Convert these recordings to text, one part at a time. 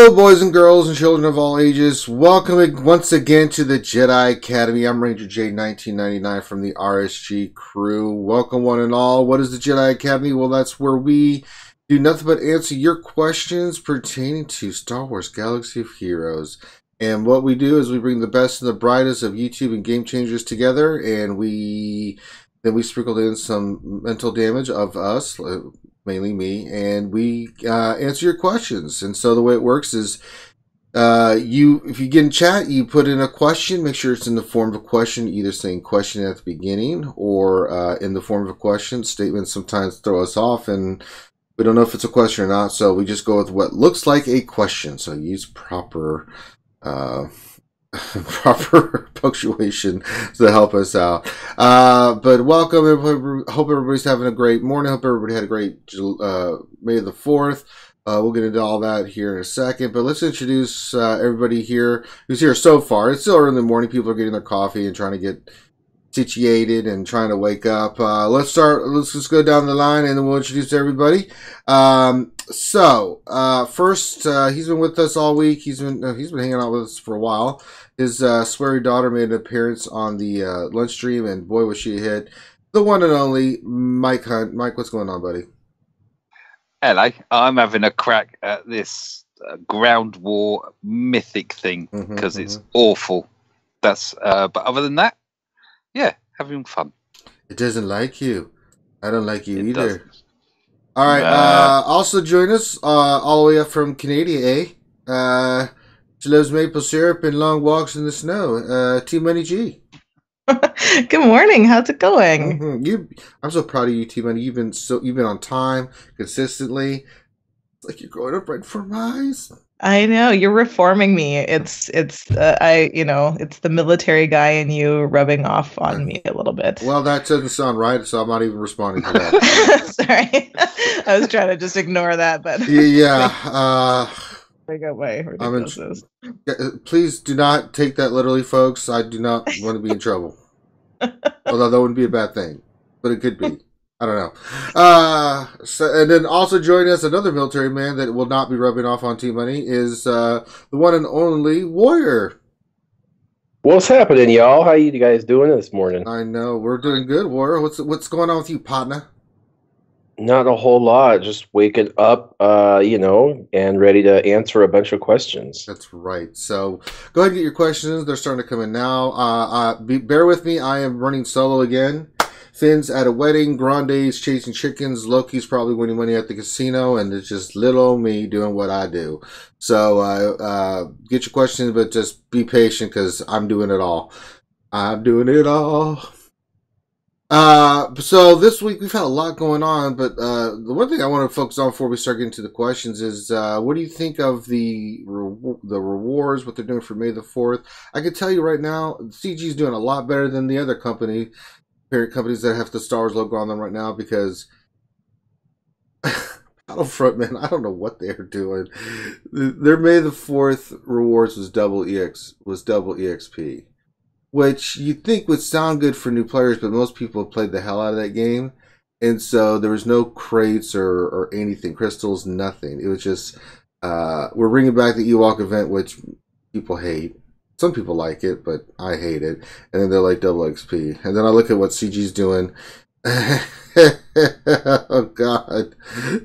Hello, boys and girls and children of all ages. Welcome once again to the Jedi Academy. I'm Ranger J 1999 from the RSG crew. Welcome one and all. What is the Jedi Academy? Well, that's where we do nothing but answer your questions pertaining to Star Wars Galaxy of Heroes. And what we do is we bring the best and the brightest of YouTube and Game Changers together, and then we sprinkled in some mental damage of us, mainly me, and we answer your questions. And so the way it works is if you get in chat, you put in a question. Make sure it's in the form of a question, either saying question at the beginning or in the form of a question. Statements sometimes throw us off and we don't know if it's a question or not, so we just go with what looks like a question. So use proper proper punctuation to help us out. But welcome. Hope everybody's having a great morning. Hope everybody had a great May the 4th. We'll get into all that here in a second. But let's introduce everybody here who's here so far. It's still early in the morning. People are getting their coffee and trying to get situated and trying to wake up. Let's just go down the line and then we'll introduce everybody. First, he's been with us all week. He's been hanging out with us for a while. His sweary daughter made an appearance on the lunch stream, and boy was she a hit. The one and only Mike Hunt. Mike, what's going on, buddy? Hello. I'm having a crack at this ground war mythic thing because it's awful. But other than that, yeah, having fun. It doesn't like you. I don't like you either. Doesn't. All right. Also join us all the way up from Canada, eh? She loves maple syrup and long walks in the snow. T Money G. Good morning. How's it going? I'm so proud of you, T Money. You've been on time consistently. It's like you're growing up right before my eyes. I know, you're reforming me. It's the military guy in you rubbing off on me a little bit. Well, that doesn't sound right, so I'm not even responding to that. Sorry, I was trying to just ignore that, but yeah. I got my ridiculousness. Please do not take that literally, folks. I do not want to be in trouble. Although that wouldn't be a bad thing, but it could be. I don't know. And then also joining us, another military man that will not be rubbing off on T-Money is the one and only Warrior. What's happening, y'all? How you guys doing this morning? I know. We're doing good, Warrior. What's going on with you, partner? Not a whole lot. Just waking up, and ready to answer a bunch of questions. That's right. So go ahead and get your questions. They're starting to come in now. Bear with me. I am running solo again. Finn's at a wedding, Grande's chasing chickens, Loki's probably winning money at the casino, and it's just little old me doing what I do. So get your questions, but just be patient because I'm doing it all. I'm doing it all. So this week we've had a lot going on, but the one thing I want to focus on before we start getting to the questions is what do you think of the rewards, what they're doing for May the 4th? I can tell you right now, CG is doing a lot better than the other parent companies that have the Star Wars logo on them right now, because Battlefront, man, I don't know what they're doing. Their May the 4th rewards was double EXP, which you'd think would sound good for new players, but most people have played the hell out of that game, and so there was no crates or anything, crystals, nothing. It was just we're bringing back the Ewok event, which people hate. Some people like it, but I hate it. And then they're like double XP. And then I look at what CG's doing. Oh, God.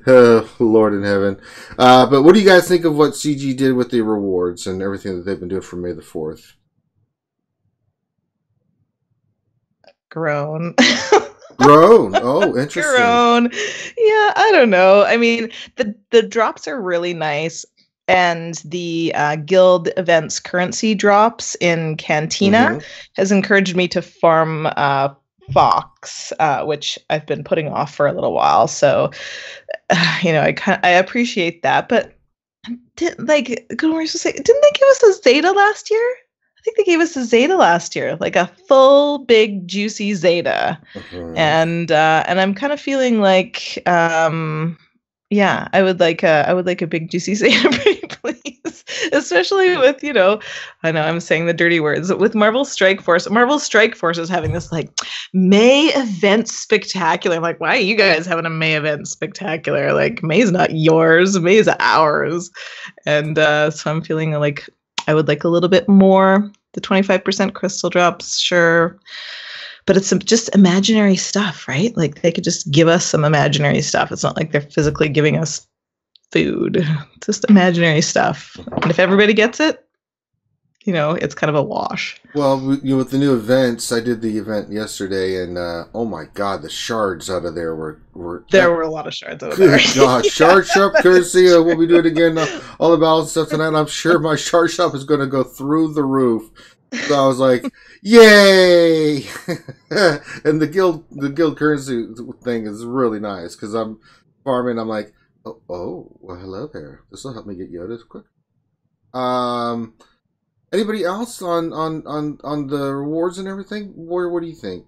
Oh, Lord in heaven. But what do you guys think of what CG did with the rewards and everything that they've been doing for May the 4th? Grown. Grown. Oh, interesting. Grown. Yeah, I don't know. I mean, the drops are really nice. And the guild events currency drops in Cantina has encouraged me to farm Fox, which I've been putting off for a little while. So, I appreciate that. But didn't they give us a Zeta last year? I think they gave us a Zeta last year, like a full, big, juicy Zeta. And I'm kind of feeling like. Yeah, I would like a big juicy Zeta, pretty please. Especially with, I know I'm saying the dirty words, with Marvel Strike Force. Marvel Strike Force is having this like May event spectacular. I'm like, why are you guys having a May event spectacular? Like, May's not yours, May's ours. And so I'm feeling like I would like a little bit more. The 25% crystal drops, sure. But it's just imaginary stuff, right? Like, they could just give us some imaginary stuff. It's not like they're physically giving us food. It's just imaginary stuff. And if everybody gets it, it's kind of a wash. Well, with the new events, I did the event yesterday, and oh my god, the shards out of there were there were a lot of shards out of there. Good god, Shard Shop courtesy. We'll be doing it again, all the balance stuff tonight. I'm sure my Shard Shop is going to go through the roof. So I was like, yay! And the guild currency thing is really nice because I'm farming. I'm like, oh, well, hello there. This will help me get Yodas quick. Anybody else on the rewards and everything? What do you think?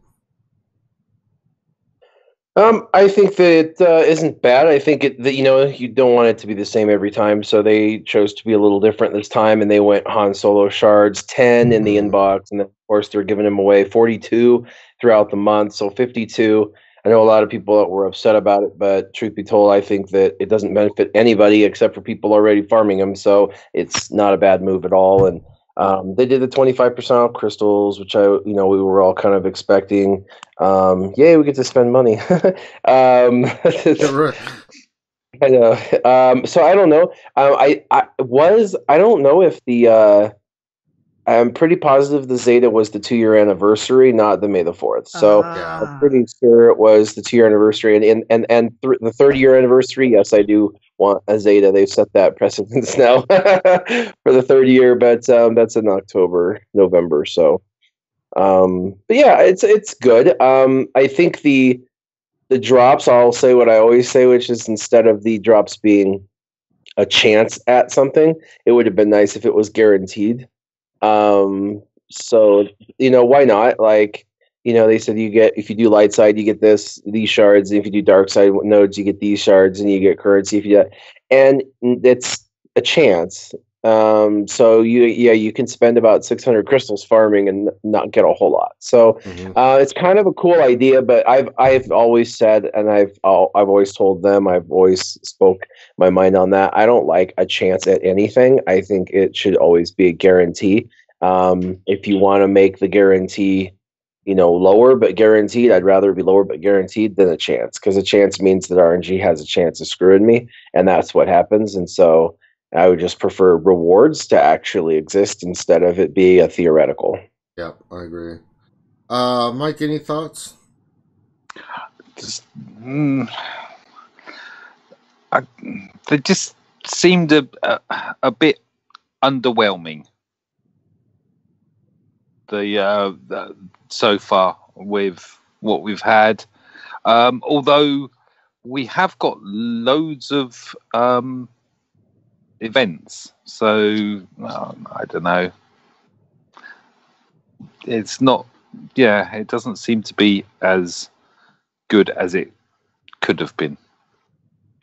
I think that it isn't bad. I think that you don't want it to be the same every time, so they chose to be a little different this time, and they went Han Solo shards, 10 in the inbox, and then of course they're giving them away 42 throughout the month, so 52. I know a lot of people that were upset about it, but truth be told, I think that it doesn't benefit anybody except for people already farming them, so it's not a bad move at all. And they did the 25% off crystals, which we were all kind of expecting. Yay, we get to spend money. I know. So I don't know. I don't know if the. I'm pretty positive the Zeta was the 2-year anniversary, not the May the 4th. So I'm pretty sure it was the 2-year anniversary, and the 30-year anniversary. Yes, I do want a Zeta. They've set that precedence now for the 3rd year, but that's in November. So, but yeah, it's good. I think the drops. I'll say what I always say, which is instead of the drops being a chance at something, it would have been nice if it was guaranteed. So why not? Like, they said if you do light side, you get these shards, and if you do dark side nodes, you get these shards, and you get currency if you do that. And it's a chance. So you can spend about 600 crystals farming and not get a whole lot. So it's kind of a cool idea, but I've always said, and I've always told them, I've always spoke my mind on that. I don't like a chance at anything. I think it should always be a guarantee. If you want to make the guarantee, lower but guaranteed, I'd rather be lower but guaranteed than a chance, because a chance means that RNG has a chance of screwing me, and that's what happens. And so I would just prefer rewards to actually exist instead of it be a theoretical. Yeah, I agree. Mike, any thoughts? They just seemed a bit underwhelming. The so far with what we've had, although we have got loads of events, so I don't know. It's not. Yeah, it doesn't seem to be as good as it could have been,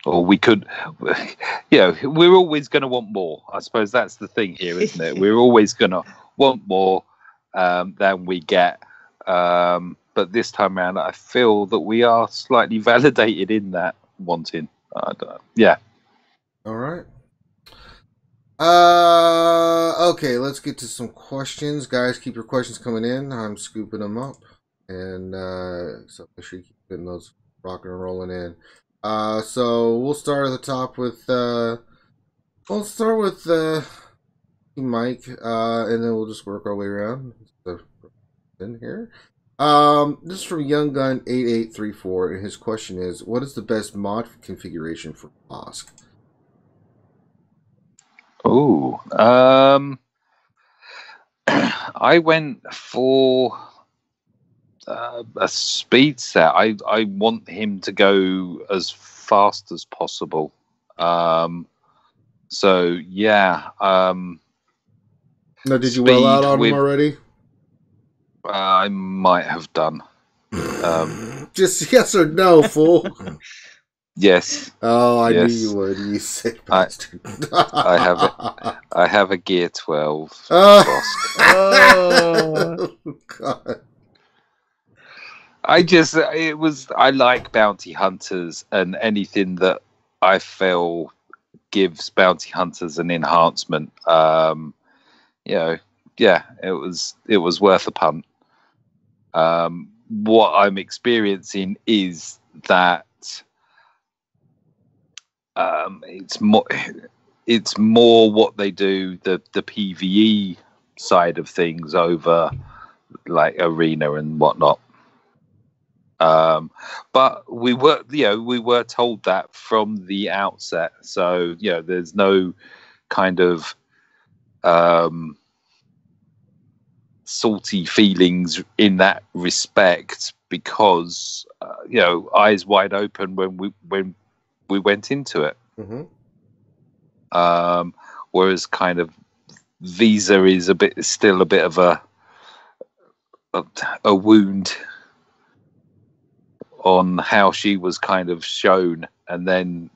or we could. We're always going to want more. I suppose that's the thing here, isn't it? We're always going to want more than we get. But this time around, I feel that we are slightly validated in that wanting. Yeah. All right. Okay, let's get to some questions. Guys, keep your questions coming in. I'm scooping them up. And so make sure you keep getting those rocking and rolling in. So we'll start at the top with Mike, and then we'll just work our way around in here. This is from Young Gun 8834, and his question is, what is the best mod configuration for Bossk? Oh, I went for a speed set. I want him to go as fast as possible. So yeah. Now, did you well out on him already? I might have done. Just yes or no, fool. Yes. Oh, I knew you would. You sick bastard. I have it. I have a Gear 12. Oh, Oh. God. I like bounty hunters, and anything that I feel gives bounty hunters an enhancement. It was worth a punt. What I'm experiencing is that it's more what they do, the PvE side of things over like arena and whatnot. But we were told that from the outset. So there's no kind of salty feelings in that respect, because eyes wide open when we went into it. Mm-hmm. Whereas kind of Visa is still a bit of a wound on how she was kind of shown and then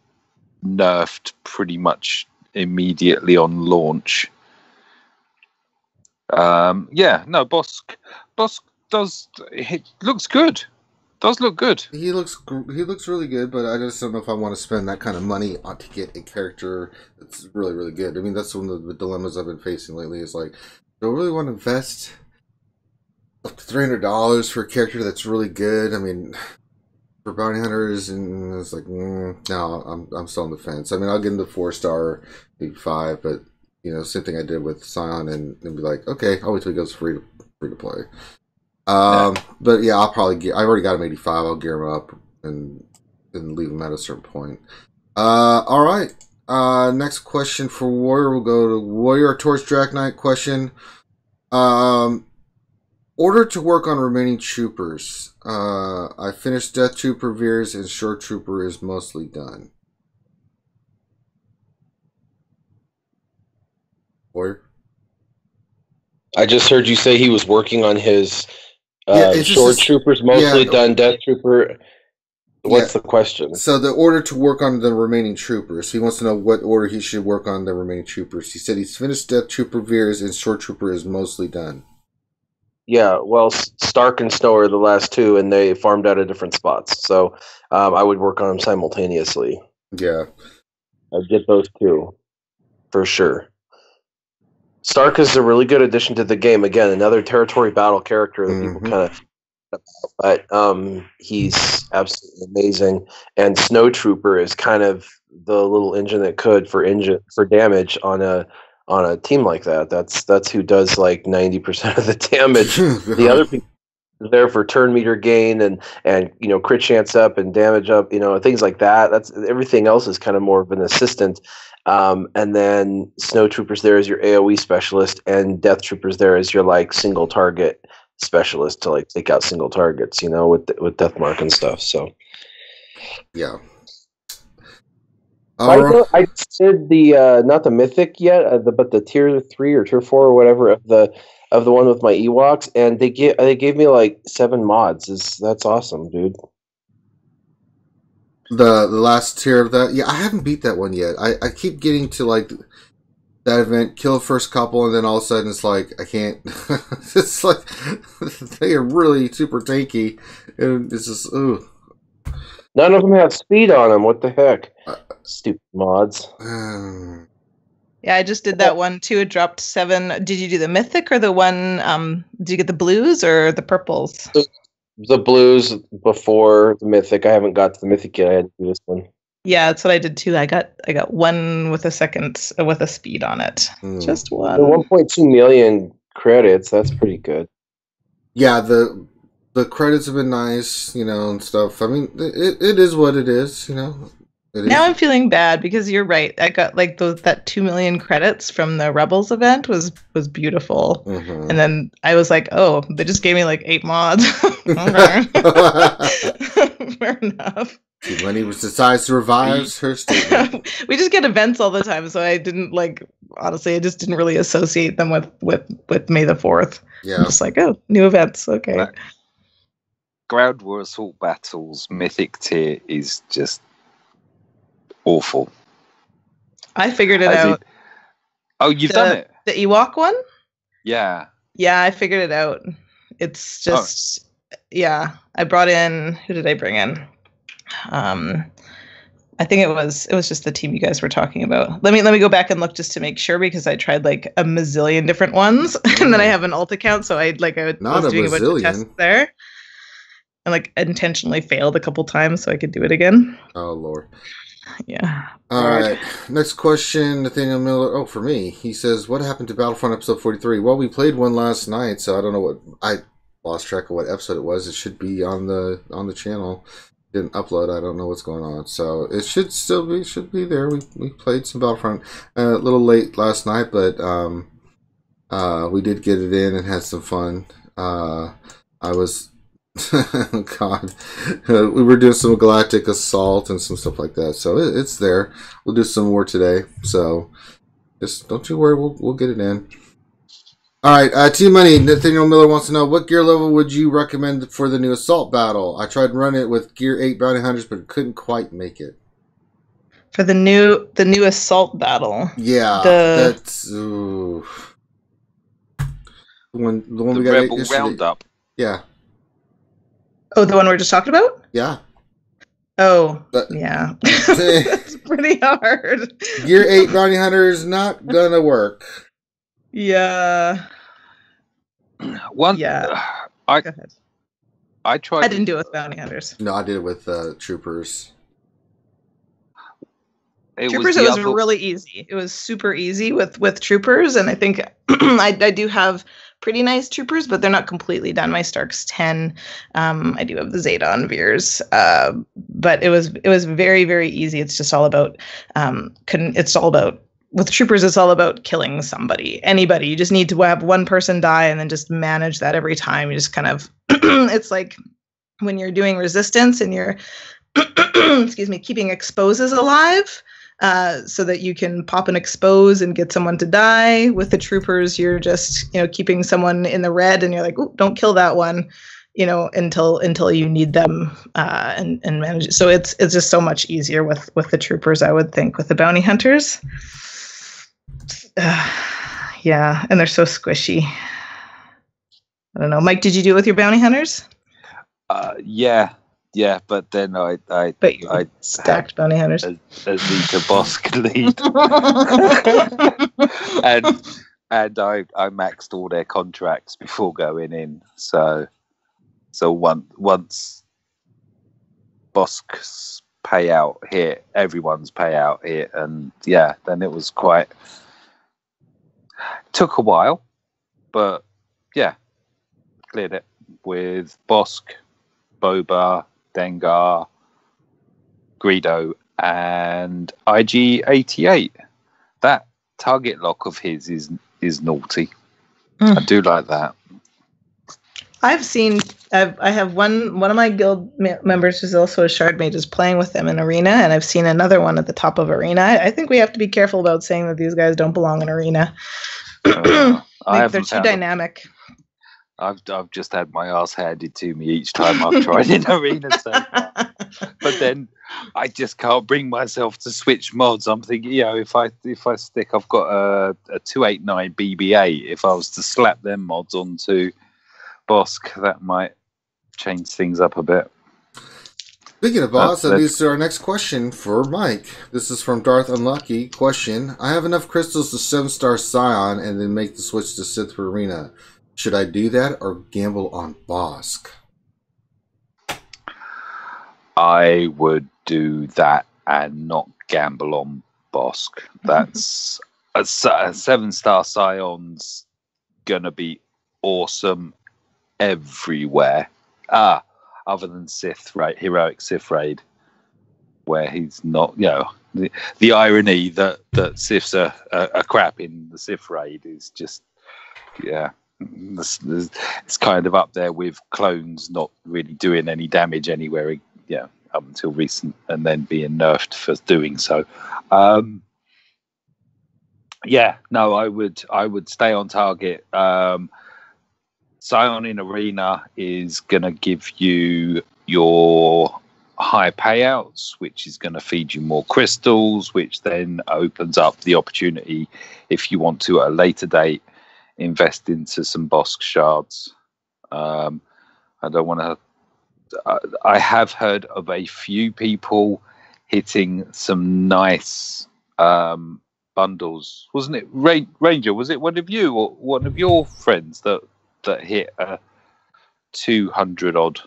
nerfed pretty much immediately on launch. Bossk looks good. Does look good. He looks really good, but I just don't know if I want to spend that kind of money to get a character that's really, really good. I mean, that's one of the dilemmas I've been facing lately. Is like, do I really want to invest up to $300 for a character that's really good? I mean, for bounty hunters, and it's like, no, I'm still on the fence. I mean, I'll get into 4-star, maybe 5, but same thing I did with Sion, and be like, okay, I'll wait till he goes free to play. But yeah, I've already got him 85. I'll gear him up and leave him at a certain point. All right. Next question for Warrior. We'll go to Warrior Torch Drac Knight question. Order to work on remaining troopers. I finished Death Trooper Veers and Shore Trooper is mostly done. Warrior? I just heard you say he was working on his it's Shore Troopers mostly done, Death Trooper. What's the question? So the order to work on the remaining troopers. He wants to know what order he should work on the remaining troopers. He said he's finished Death Trooper Veers and Shore Trooper is mostly done. Yeah, well, Stark and Snow are the last two, and they farmed out of different spots. So I would work on them simultaneously. Yeah. I'd get those two, for sure. Stark is a really good addition to the game. Again, another territory battle character that people kind of... But he's absolutely amazing. And Snow Trooper is kind of the little engine that could for damage on a team like that. That's who does like 90% of the damage. The other people are there for turn meter gain and crit chance up and damage up, things like that. That's everything else is kind of more of an assistant. And then Snow Troopers there is your AoE specialist, and Death Troopers there is your like single target specialist to like take out single targets, with Death Mark and stuff. So yeah. I did the not the Mythic yet, but the tier 3 or tier 4 or whatever of the one with my Ewoks, and they gave me like 7 mods. That's awesome, dude. The last tier of that, yeah, I haven't beat that one yet. I keep getting to like that event, kill the first couple, and then all of a sudden it's like I can't. It's like they are really super tanky, and it's just ooh. None of them have speed on them. What the heck? Stupid mods. Yeah, I just did that one too. It dropped 7. Did you do the Mythic or the one? Did you get the blues or the purples? The blues before the Mythic. I haven't got to the Mythic yet. I had to do this one. Yeah, that's what I did too. I got one with a second with a speed on it. Just one. The 1.2 million credits. That's pretty good. Yeah, the credits have been nice, and stuff. I mean, it is what it is, Now I'm feeling bad because you're right. I got like that 2 million credits from the Rebels event was beautiful, and then I was like, oh, they just gave me like 8 mods. Fair enough. When was decides to revise her statement. We just get events all the time, so I didn't honestly, I just didn't really associate them with May the 4th. Yeah. I'm just like, oh, new events, okay. Ground War Assault Battles Mythic tier is just awful. I figured it out. Oh, you've done it? The Ewok one? Yeah. Yeah, I figured it out. It's just yeah. I brought in, who did I bring in? I think it was just the team you guys were talking about. Let me go back and look just to make sure, because I tried like a mazillion different ones and then I have an alt account, so I was doing a bunch of tests there. And like intentionally failed a couple times so I could do it again. Oh Lord. Yeah. All right. Next question, Nathaniel Miller. Oh, for me. He says, what happened to Battlefront episode 43? Well, we played one last night, so I don't know what, I lost track of what episode it was. It should be on the channel. Didn't upload. I don't know what's going on. So it should still be there. We played some Battlefront a little late last night, but we did get it in and had some fun. I was God, we were doing some Galactic Assault and some stuff like that. So it's there. We'll do some more today. So just don't you worry. We'll get it in. All right, Team Money. Nathaniel Miller wants to know, what gear level would you recommend for the new assault battle? I tried running it with Gear 8 Bounty Hunters, but couldn't quite make it. For the new assault battle. Yeah, that's the one we got Rebel Roundup. Yeah. Oh, the one we're just talking about? Yeah. Oh, yeah. That's pretty hard. Gear 8 Bounty Hunters not gonna work. Yeah. Go ahead. I tried. I didn't do it with Bounty Hunters. No, I did it with Troopers. Troopers was really easy. It was super easy with Troopers, and I think I do have pretty nice Troopers, but they're not completely done. My Stark's 10. I do have the Zeta on Veers, but it was very, very easy. It's just all about with Troopers, it's all about killing somebody, anybody. You just need to have one person die and then just manage that every time. You just kind of, it's like when you're doing resistance and you're, keeping exposes alive, so that you can pop and expose and get someone to die. With the Troopers, you're just, keeping someone in the red and you're like, "Ooh, don't kill that one," until you need them, and manage it. So it's just so much easier with the Troopers, I would think. With the Bounty Hunters, yeah, and they're so squishy. I don't know, Mike. Did you do it with your Bounty Hunters? Yeah, but then I stacked Bounty Hunters as Zeta Bossk lead, and I maxed all their contracts before going in. So once Bosk's payout hit, everyone's payout hit, and yeah, then it was took a while, but yeah, cleared it with Bossk, Boba, Dengar, Greedo, and IG-88. That target lock of his is naughty. I do like that. I have one of my guild members who's also a shard mage is playing with them in arena, and I've seen another one at the top of arena. I think we have to be careful about saying that these guys don't belong in arena. They're too dynamic. I've just had my ass handed to me each time I've tried in arena so far. But then I just can't bring myself to switch mods. I'm thinking, if I stick, I've got a 289 BB8. If I was to slap them mods onto Bossk, that might change things up a bit. Speaking of boss, that leads to our next question for Mike. This is from Darth Unlucky. Question: I have enough crystals to 7-star Sion and then make the switch to Sith for arena. Should I do that or gamble on Bossk? I would do that and not gamble on Bossk. That's a 7-star Sion's gonna be awesome everywhere. Other than Sith raid, heroic Sith raid, where he's not. The irony that Siths are crap in the Sith raid is just, it's kind of up there with clones not really doing any damage anywhere, up until recent, and then being nerfed for doing so. I would stay on target. Sion in arena is gonna give you your high payouts, which is going to feed you more crystals, which then opens up the opportunity, if you want to at a later date, invest into some Bossk shards. I don't want to. I have heard of a few people hitting some nice bundles. Wasn't it Ranger? Was it one of you or one of your friends that hit 200 odd?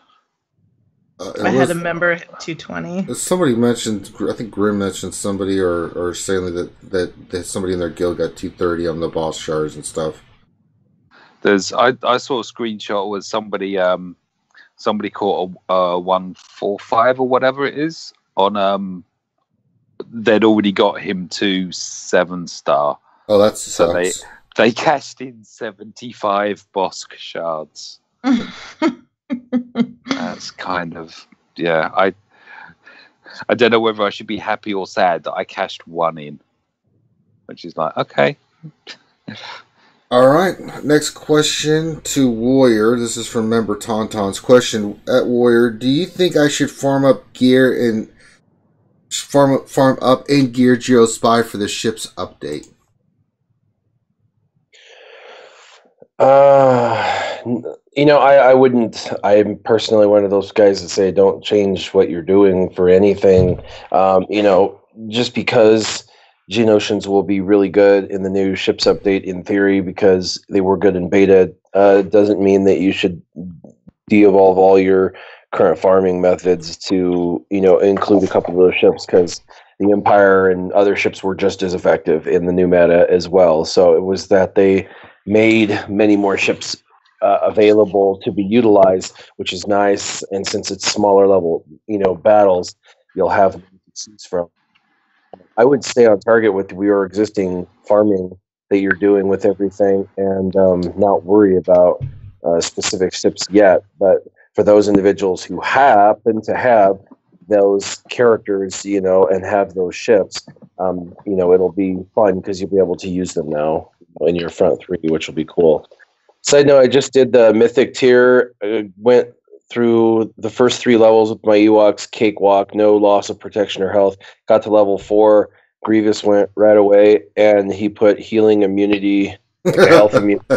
I had a member hit 220. Somebody mentioned, I think Grim mentioned somebody or saying that somebody in their guild got 230 on the boss shards and stuff. I saw a screenshot where somebody caught a 145 or whatever it is on they'd already got him to 7-star. Oh, that's so they cashed in 75 Bossk shards. That's kind of, yeah. I don't know whether I should be happy or sad that I cashed one in, which is like, okay. All right, next question to Warrior. This is from member Tauntaun's question at Warrior. Do you think I should farm up gear and farm up in gear Geospy for the ship's update? I wouldn't. I'm personally one of those guys that say don't change what you're doing for anything. Just because Geonosians will be really good in the new ships update in theory because they were good in beta doesn't mean that you should de-evolve all your current farming methods to include a couple of those ships, because the Empire and other ships were just as effective in the new meta as well. So it was that they made many more ships available to be utilized, which is nice. And since it's smaller level battles, you'll have seats from. I would stay on target with your existing farming that you're doing with everything, and not worry about specific ships yet. But for those individuals who happen to have those characters, and have those ships, it'll be fun because you'll be able to use them now in your front three, which will be cool. Side note, I just did the Mythic tier, went through the first 3 levels with my Ewoks, cakewalk, no loss of protection or health. Got to level 4, Grievous went right away, and he put healing immunity, health immunity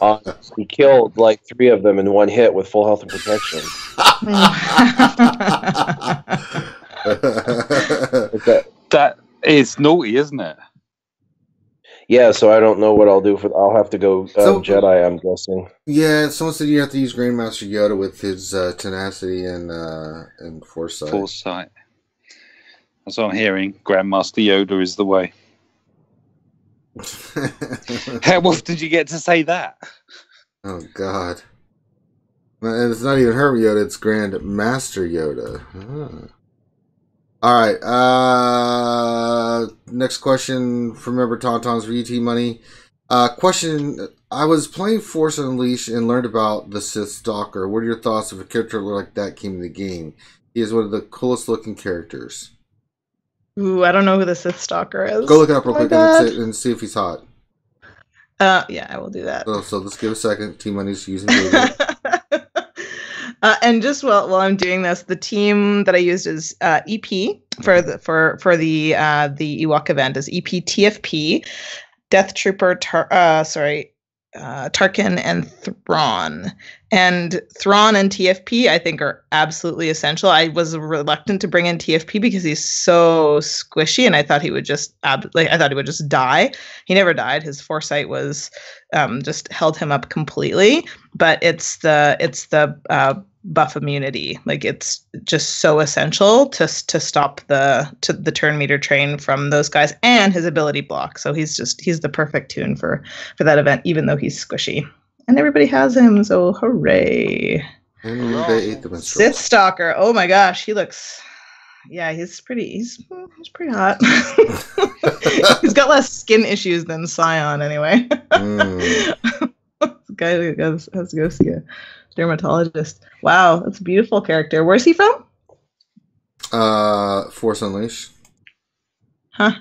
on. He killed like 3 of them in one hit with full health and protection. That is naughty, isn't it? Yeah, so I don't know what I'll do I'll have to go Jedi, I'm guessing. Yeah, someone said you have to use Grandmaster Yoda with his tenacity and foresight. Foresight. That's what I'm hearing. Grandmaster Yoda is the way. How often did you get to say that? Oh, God. And it's not even Herb Yoda, it's Grandmaster Yoda. Huh. All right. Next question from member Tauntaun's VT Money. Question: I was playing Force Unleashed and learned about the Sith Stalker. What are your thoughts if a character like that came in the game? He is one of the coolest looking characters. Ooh, I don't know who the Sith Stalker is. Go look it up real quick and see if he's hot. Yeah, I will do that. So let's give a second. T Money's using Google. And just while I'm doing this, the team that I used is EP for the Ewok event is EP TFP, Death Trooper, Tarkin, and Thrawn. And Thrawn and TFP, I think, are absolutely essential. I was reluctant to bring in TFP because he's so squishy, and I thought he would just die. He never died. His foresight was just held him up completely. But it's the buff immunity. Like, it's just so essential to stop the turn meter train from those guys, and his ability block. So he's the perfect tune for that event, even though he's squishy. And everybody has him, so hooray. And they ate the minstrels. Sith Stalker. Oh my gosh, he looks... Yeah, he's pretty hot. He's got less skin issues than Sion, anyway. This guy has to go see a dermatologist. Wow, that's a beautiful character. Where's he from? Force Unleashed. Huh.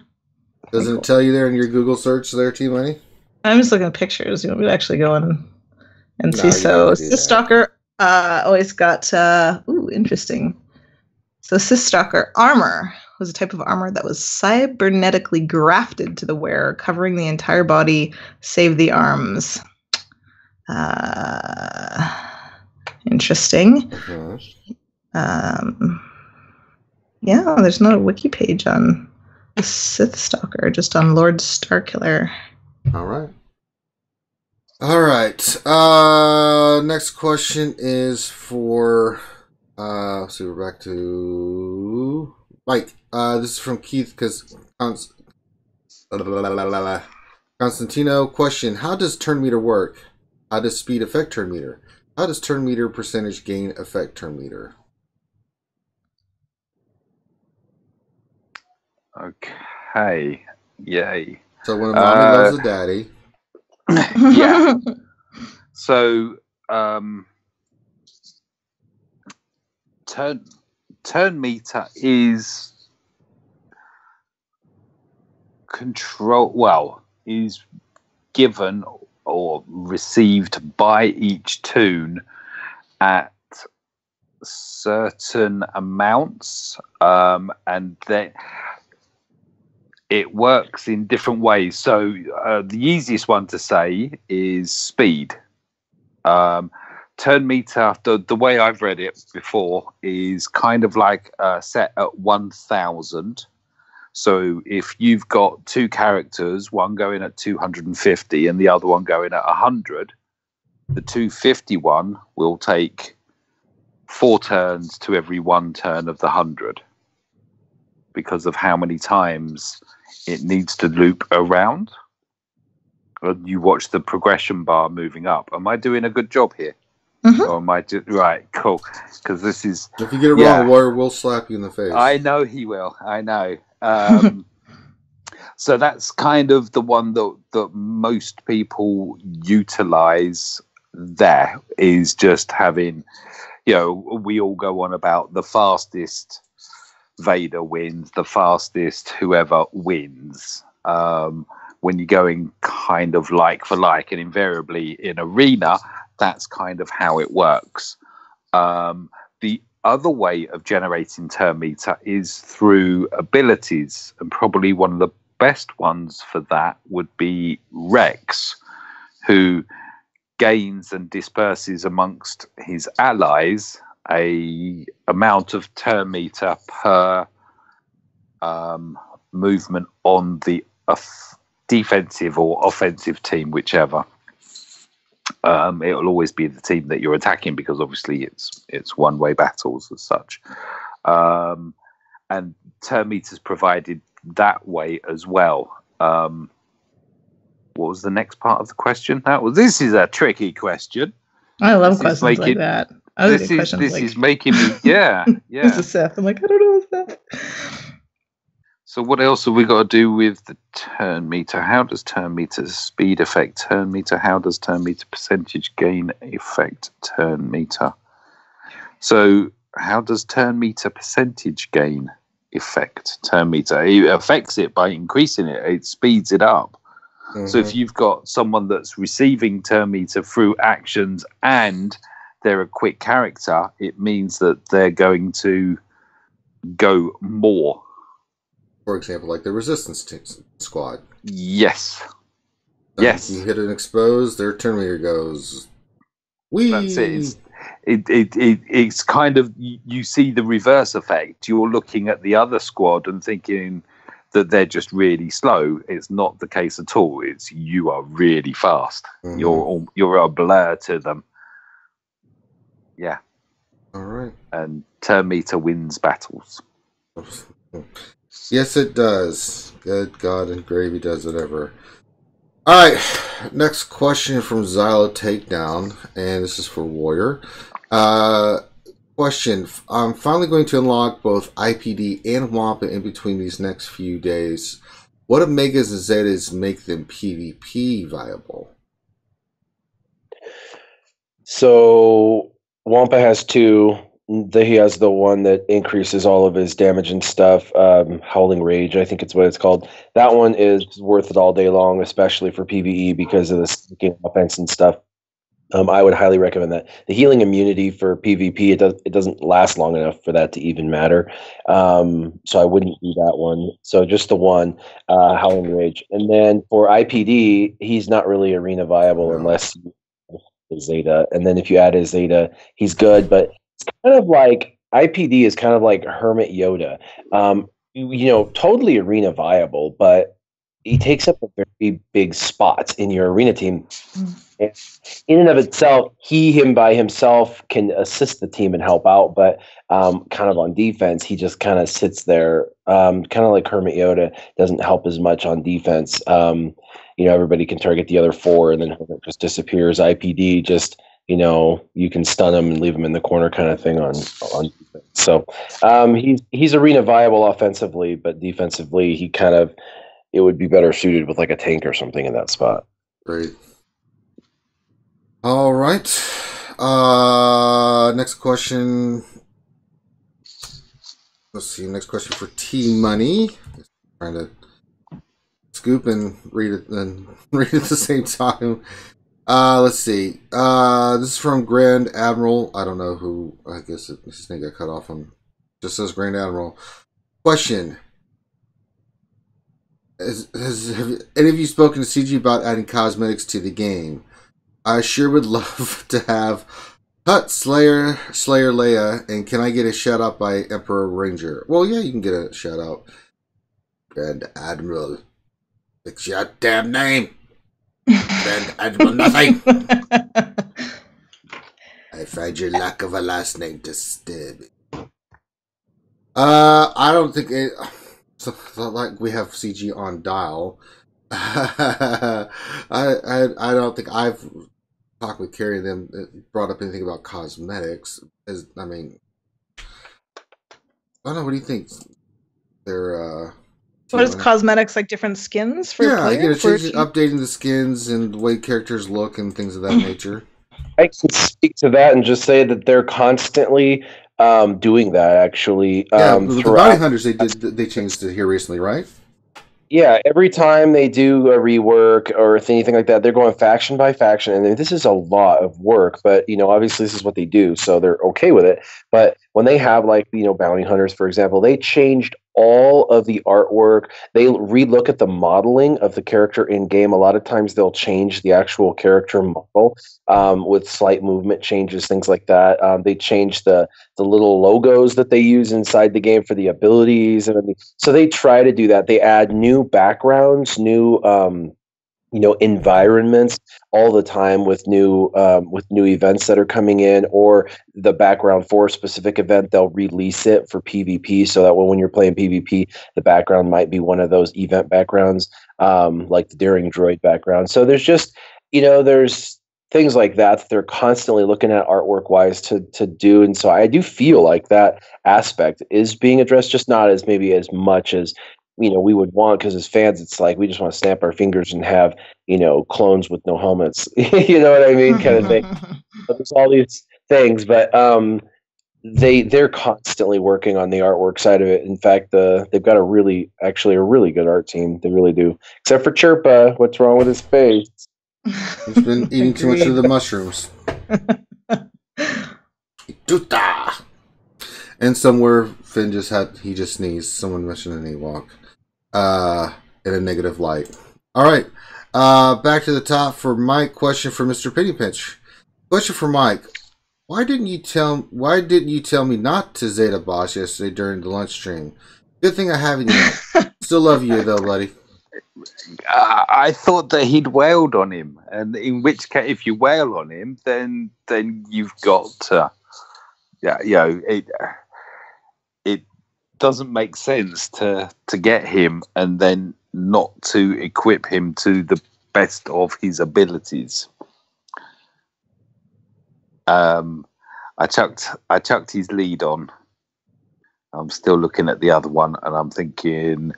Doesn't it tell you there in your Google search there, T-Money? I'm just looking at pictures. You want me to actually go in and see? So, Sith Stalker always got... interesting. So Sithstalker armor was a type of armor that was cybernetically grafted to the wearer, covering the entire body, save the arms. Interesting. Yeah, there's not a wiki page on the Sithstalker, just on Lord Starkiller. All right. Next question is for. So we're back to Mike. This is from Keith because Constantino. Question: how does turn meter work? How does speed affect turn meter? How does turn meter percentage gain affect turn meter? Okay. Yay. So when a mommy loves a daddy. Yeah. So turn meter is is given or received by each toon at certain amounts, and then it works in different ways. So the easiest one to say is speed. Turn meter, the way I've read it before, is kind of like set at 1,000. So if you've got two characters, one going at 250 and the other one going at 100, the 251 will take 4 turns to every 1 turn of the 100 because of how many times it needs to loop around. You watch the progression bar moving up. Am I doing a good job here? Mm-hmm. Or am I right? Cool. Because this is. If you get it wrong, Warrior will slap you in the face. I know he will. I know. So that's kind of the one that most people utilize. There is just having, we all go on about the fastest Vader wins, the fastest whoever wins. When you're going kind of like for like, and invariably in Arena, that's kind of how it works. The other way of generating turn meter is through abilities, and probably one of the best ones for that would be Rex, who gains and disperses amongst his allies a amount of turn meter per movement on the defensive or offensive team, whichever. It'll always be the team that you're attacking because obviously it's one-way battles as such. And turn meters provided that way as well. What was the next part of the question? This is a tricky question. I love questions like that. This is making me yeah. This is Seth. I'm like, I don't know Seth. So what else have we got to do with the turn meter? How does turn meter speed affect turn meter? How does turn meter percentage gain affect turn meter? So how does turn meter percentage gain affect turn meter? It affects it by increasing it. It speeds it up. Mm-hmm. So if you've got someone that's receiving turn meter through actions and they're a quick character, it means that they're going to go more. For example, like the resistance squad. Yes. Yes. You hit an exposed, their turn meter goes. Whee! That's it. It's kind of, you see the reverse effect. You're looking at the other squad and thinking that they're just really slow. It's not the case at all. It's you are really fast. Mm-hmm. You're a blur to them. Yeah. All right. And turn meter wins battles. Yes, it does. Good God and gravy does whatever. All right. Next question from Xylo Takedown, and this is for Warrior. Question. I'm finally going to unlock both IPD and Wampa in between these next few days. What Omegas and Zetas make them PvP viable? So Wampa has 2. He has the one that increases all of his damage and stuff. Howling Rage, I think it's what it's called. That one is worth it all day long, especially for PvE because of the sneaking offense and stuff. I would highly recommend that. The healing immunity for PvP, it doesn't last long enough for that to even matter. So I wouldn't do that one. So just the one, Howling Rage. And then for IPD, he's not really arena viable unless you have Zeta. And then if you add a Zeta, he's good. But it's kind of like IPD is kind of like Hermit Yoda. Totally arena viable, but he takes up a very big spot in your arena team. In and of itself, him by himself can assist the team and help out, but kind of on defense, he just kind of sits there, kind of like Hermit Yoda, doesn't help as much on defense. Everybody can target the other 4, and then Hermit just disappears. IPD just, you can stun him and leave him in the corner kind of thing on defense. So he's arena viable offensively, but defensively, it would be better suited with like a tank or something in that spot. Great. All right. Next question. Let's see. Next question for T Money. Trying to scoop and read it at the same time. Let's see. This is from Grand Admiral. I don't know who. I guess his name got cut off on. Just says Grand Admiral. Question. Have any of you spoken to CG about adding cosmetics to the game? I sure would love to have Hut Slayer Leia, and can I get a shout out by Emperor Ranger? Well, yeah, you can get a shout out. Grand Admiral. It's your damn name. Grand Admiral nothing. I find your lack of a last name disturbing. I don't think it's like we have CG on dial. I don't think I've talked with Carrie and them brought up anything about cosmetics. I don't know. What do you think? They're what is cosmetics, like different skins for players? Updating the skins and the way characters look and things of that nature. I can speak to that and just say that they're constantly doing that. Actually, the bounty hunters they changed it here recently, right? Yeah, every time they do a rework or anything like that, they're going faction by faction, and this is a lot of work. But obviously, this is what they do, so they're okay with it. But when they have bounty hunters, for example, they changed all of the artwork. They relook at the modeling of the character in game. A lot of times, they'll change the actual character model with slight movement changes, things like that. They change the little logos that they use inside the game for the abilities, and so they try to do that. They add new backgrounds, new environments all the time with new events that are coming in, or the background for a specific event, they'll release it for PvP, so that when you're playing PvP, the background might be one of those event backgrounds, like the Daring Droid background. So there's just there's things like that they're constantly looking at artwork wise to do, and so I do feel like that aspect is being addressed, just not as maybe as much as we would want, because as fans, it's like we just want to snap our fingers and have clones with no helmets. You know what I mean, kind of thing. But there's all these things, but they're constantly working on the artwork side of it. In fact, they've got a really good art team. They really do, except for Chirpa. What's wrong with his face? He's been eating too much of the mushrooms. And somewhere Finn he just sneezed. Someone mentioned an Ewok. In a negative light. Alright. Back to the top for Mike. Question for Mr. Penny Pinch. Question for Mike. Why didn't you tell me not to Zeta Bossk yesterday during the lunch stream? Good thing I haven't yet. Still love you though, buddy. I thought that he'd wailed on him, and in which case, if you wail on him, then you've got to, it doesn't make sense to get him and then not to equip him to the best of his abilities. I chucked his lead on. I'm still looking at the other one, and I'm thinking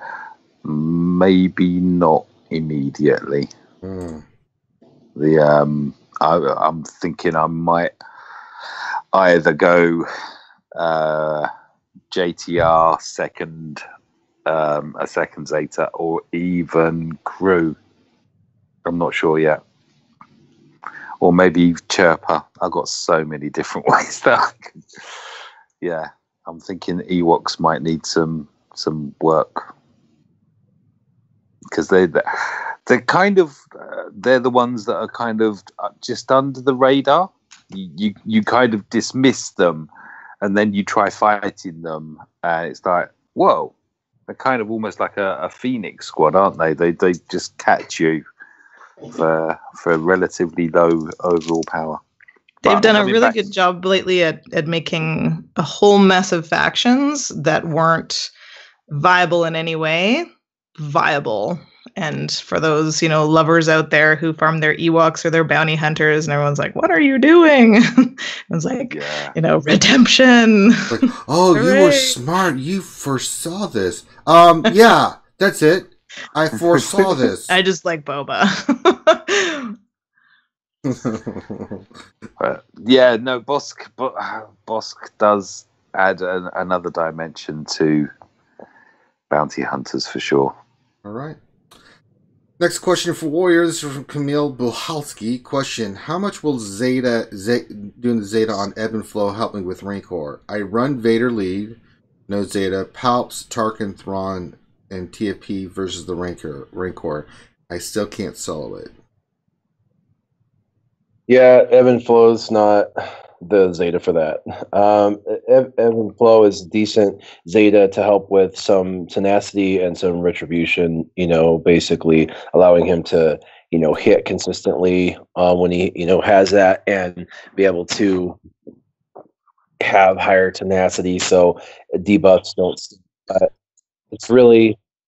maybe not immediately. I'm thinking I might either go JTR second, a second Zeta, or even crew. I'm not sure yet. Or maybe Chirper. I've got so many different ways that I can... Yeah, I'm thinking Ewoks might need some work. Because they're kind of... they're the ones that are kind of just under the radar. You kind of dismiss them, and then you try fighting them, and it's like, whoa. They're kind of almost like a Phoenix squad, aren't they? They just catch you for relatively low overall power. They've done a really good job lately at making a whole mess of factions that weren't viable in any way viable. And for those, lovers out there who farm their Ewoks or their bounty hunters, and everyone's like, what are you doing? It's like, redemption. Like, oh, you were smart. You foresaw this. Yeah, that's it. I foresaw this. I just like boba. Bossk does add another dimension to bounty hunters for sure. All right. Next question for Warrior. This is from Camille Buhalski. Question: how much will Zeta doing the Zeta on Ebb and Flow help me with Rancor? I run Vader lead, no Zeta, Palps, Tarkin, Thrawn, and TFP versus the Rancor. I still can't solo it. Yeah, Ebb and Flow's not the Zeta for that. Ebb and Flow is decent Zeta to help with some tenacity and some retribution, basically allowing him to, hit consistently when he, has that, and be able to have higher tenacity. So debuffs don't,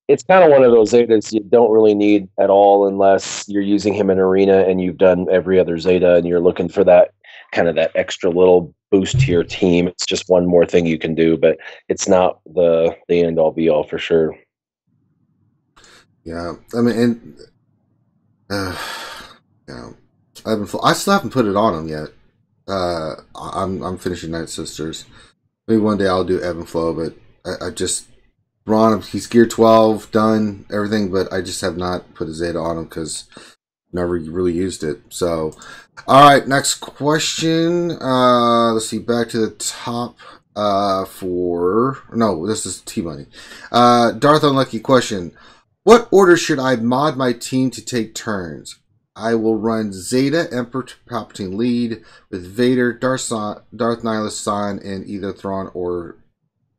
it's kind of one of those Zetas you don't really need at all unless you're using him in arena and you've done every other Zeta and you're looking for that kind of that extra little boost to your team. It's just one more thing you can do, but it's not the end all be all for sure. Yeah, I mean, I still haven't put it on him yet. I'm finishing Nightsisters. Maybe one day I'll do Ebb and Flow, but I just brought him. He's gear 12, done everything, but I just have not put a Zeta on him because never really used it. So, all right, next question. Let's see, back to the top. This is T-Money. Darth Unlucky question: what order should I mod my team to take turns? I will run Zeta, Emperor Palpatine lead with Vader, Darth Nihilus, Sion, and either Thrawn or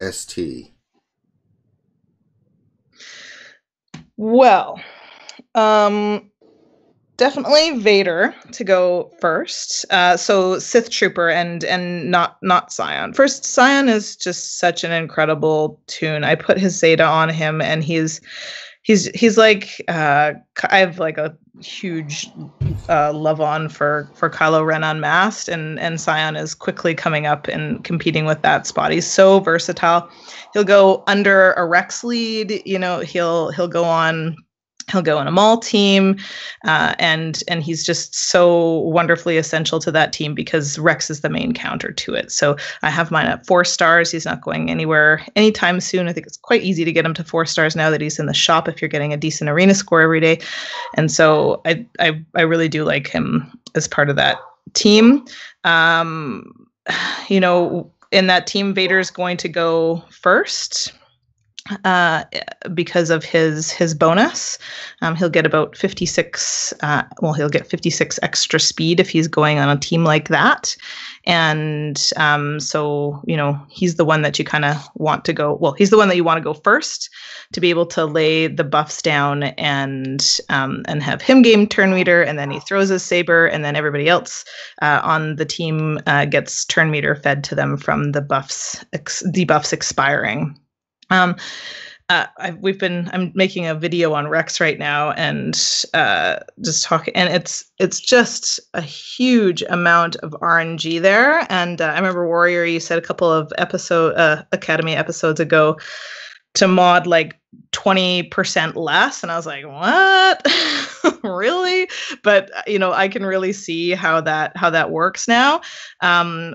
ST. Well, definitely Vader to go first. So Sith Trooper and not Sion. First, Sion is just such an incredible tune. I put his Zeta on him, and he's like I have like a huge love on for Kylo Ren Unmasked, and Sion is quickly coming up and competing with that spot. He's so versatile. He'll go under a Rex lead, he'll go on a Maul team, and he's just so wonderfully essential to that team because Rex is the main counter to it. So I have mine at 4 stars. He's not going anywhere anytime soon. I think it's quite easy to get him to 4 stars now that he's in the shop if you're getting a decent arena score every day. And so I really do like him as part of that team. In that team, Vader's going to go first. Because of his bonus, he'll get about 56. He'll get 56 extra speed if he's going on a team like that, and so he's the one that you kind of want to go. Well, he's the one that you want to go first to be able to lay the buffs down and have him game turn meter, and then he throws his saber, and then everybody else on the team gets turn meter fed to them from the debuffs expiring. I'm making a video on Rex right now and just talking, and it's just a huge amount of RNG there. And I remember Warrior, you said a couple of Academy episodes ago to mod like 20% less, and I was like, what? Really? But I can really see how that works now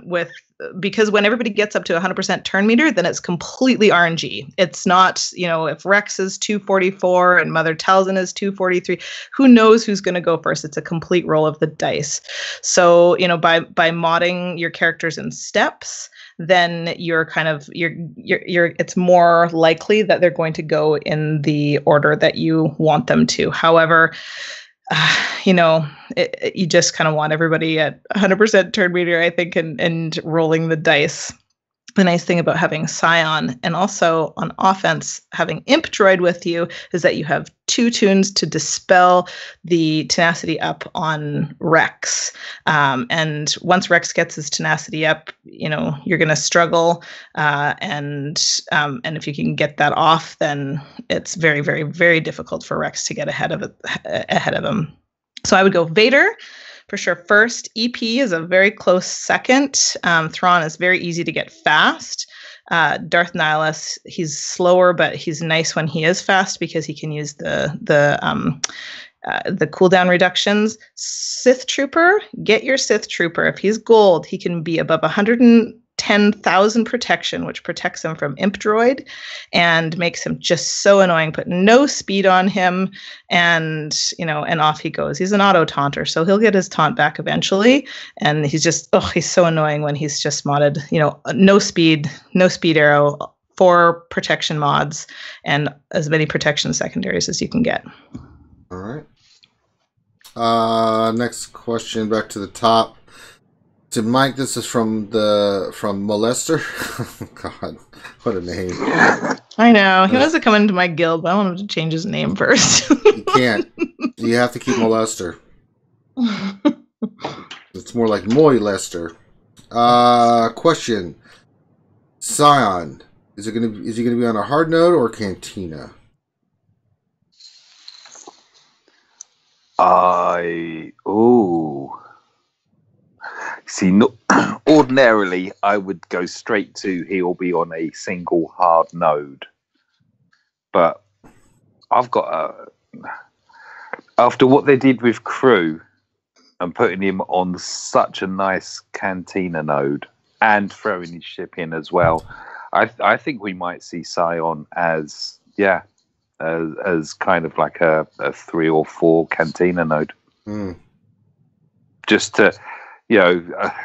with because when everybody gets up to 100% turn meter, then it's completely RNG. It's not, if Rex is 244 and Mother Talzin is 243, who knows who's going to go first? It's a complete roll of the dice. So, by modding your characters in steps, then you're it's more likely that they're going to go in the order that you want them to. However, you just kind of want everybody at 100% turn meter, I think, and rolling the dice. The nice thing about having Sion and also on offense having Imp Droid with you is that you have 2 tunes to dispel the tenacity up on Rex. And once Rex gets his tenacity up, you're going to struggle. And if you can get that off, then it's very, very, very difficult for Rex to get ahead of him. So I would go Vader for sure first. EP is a very close second. Thrawn is very easy to get fast. Darth Nihilus, he's slower, but he's nice when he is fast because he can use the cooldown reductions. Sith Trooper, get your Sith Trooper. If he's gold, he can be above 110,000 protection, which protects him from Imp Droid and makes him just so annoying. Put no speed on him, and off he goes. He's an auto taunter, so he'll get his taunt back eventually. And he's just he's so annoying when he's just modded. No speed arrow, 4 protection mods, and as many protection secondaries as you can get. All right. Next question, back to the top. To Mike, this is from Molester. God, what a name! I know he wants to come into my guild, but I want him to change his name first. You can't. You have to keep Molester. It's more like Moy Lester. Question: Sion, is he gonna be on a hard node or Cantina? See, ordinarily, I would go straight to he'll be on a single hard node. But I've got after what they did with Crew and putting him on such a nice Cantina node and throwing his ship in as well, I think we might see Sion as kind of like a 3 or 4 Cantina node. Just to...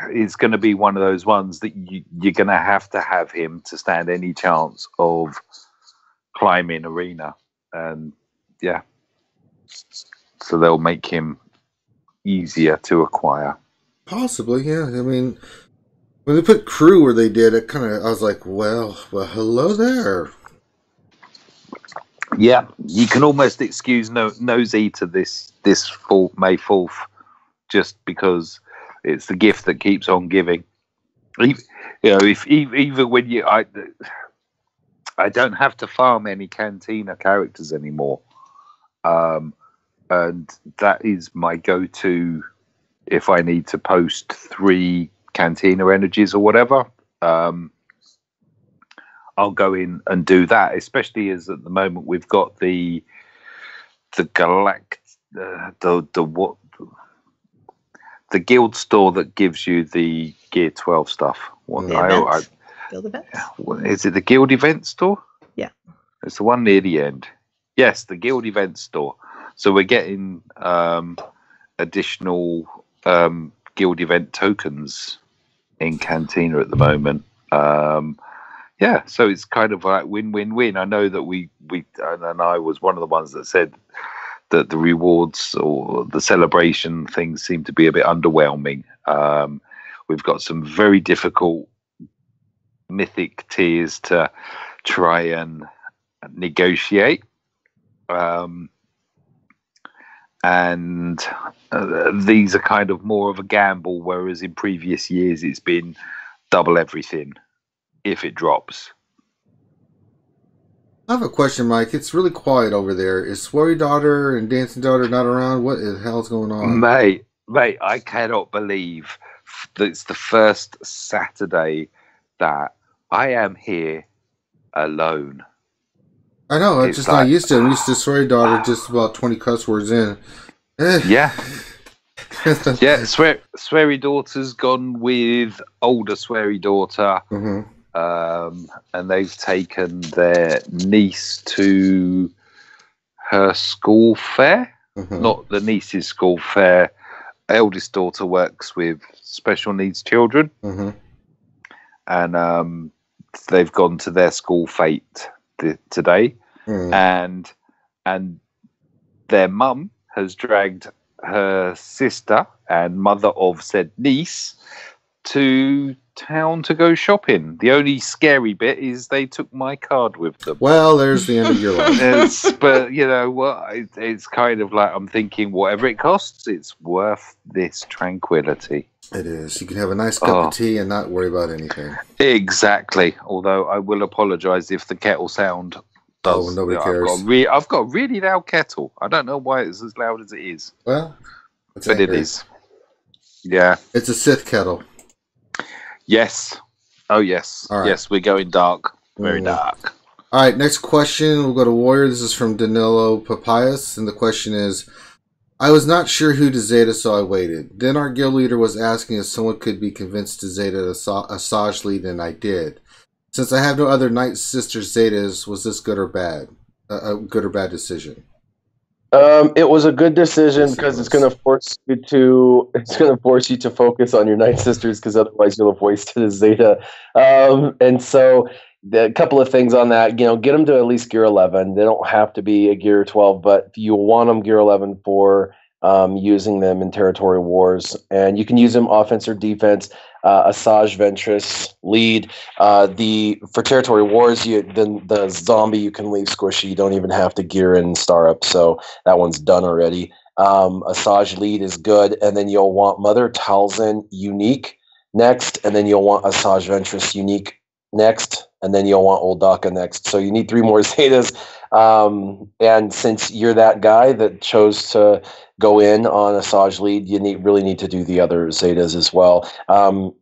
it's going to be one of those ones that you're going to have him to stand any chance of climbing arena. And, so they'll make him easier to acquire. Possibly, yeah. I mean, when they put Crew where they did, I was like, well, hello there. Yeah, you can almost excuse no Zeta this May 4th just because... it's the gift that keeps on giving. Even when I don't have to farm any Cantina characters anymore, and that is my go-to if I need to post 3 Cantina energies or whatever. I'll go in and do that, especially as at the moment we've got the guild store that gives you the Gear 12 stuff. Guild events? Is it the guild event store? Yeah. It's the one near the end. Yes, the guild event store. So we're getting additional guild event tokens in Cantina at the moment. So it's kind of like win-win-win. I know that we and I was one of the ones that said that the rewards or the celebration things seem to be a bit underwhelming. We've got some very difficult mythic tiers to try and negotiate. These are kind of more of a gamble, whereas in previous years it's been double everything if it drops. I have a question, Mike. It's really quiet over there. Is Sweary Daughter and Dancing Daughter not around? What the hell's going on? Mate, I cannot believe that it's the first Saturday that I am here alone. I know. I'm just not used to it. I'm used to Sweary Daughter just about 20 cuss words in. Yeah. Yeah, Sweary daughter's gone with older Sweary daughter, and they've taken their niece to her school fair. Not the niece's school fair. Eldest daughter works with special needs children, and they've gone to their school fete today, and their mum has dragged her sister and mother of said niece to town to go shopping. The only scary bit is they took my card with them. Well, there's the end of your life. But you know what? It's kind of like I'm thinking, whatever it costs, it's worth this tranquility. It is. You can have a nice cup of tea and not worry about anything. Exactly. Although I will apologise if the kettle sound does. Oh, nobody cares. I've got a really loud kettle. I don't know why it's as loud as it is. Well, but it is. Yeah. It's a Sith kettle. Yes. Oh, yes. Right. Yes, we're going dark. Very dark. All right, next question. We'll go to Warrior. This is from Danilo Papayas, and the question is, I was not sure who to Zeta, so I waited. Then our guild leader was asking if someone could be convinced to Zeta a Saj lead, and I did. Since I have no other Nightsister Zetas, was this good or bad? A good or bad decision? It was a good decision because it's going to force you to focus on your Nightsisters, because otherwise you'll have wasted a Zeta. And so a couple of things on that, get them to at least gear 11. They don't have to be a gear 12, but you want them gear 11 for using them in territory wars, and you can use them offense or defense. Asajj Ventress lead. For territory wars, then the zombie you can leave squishy. You don't even have to gear in star up, so that one's done already. Asajj lead is good, and then you'll want Mother Talzin unique next, and then you'll want Asajj Ventress unique next, and then you'll want Old Daka next. So you need 3 more Zetas. And since you're that guy that chose to go in on Asajj lead, you really need to do the other Zetas as well.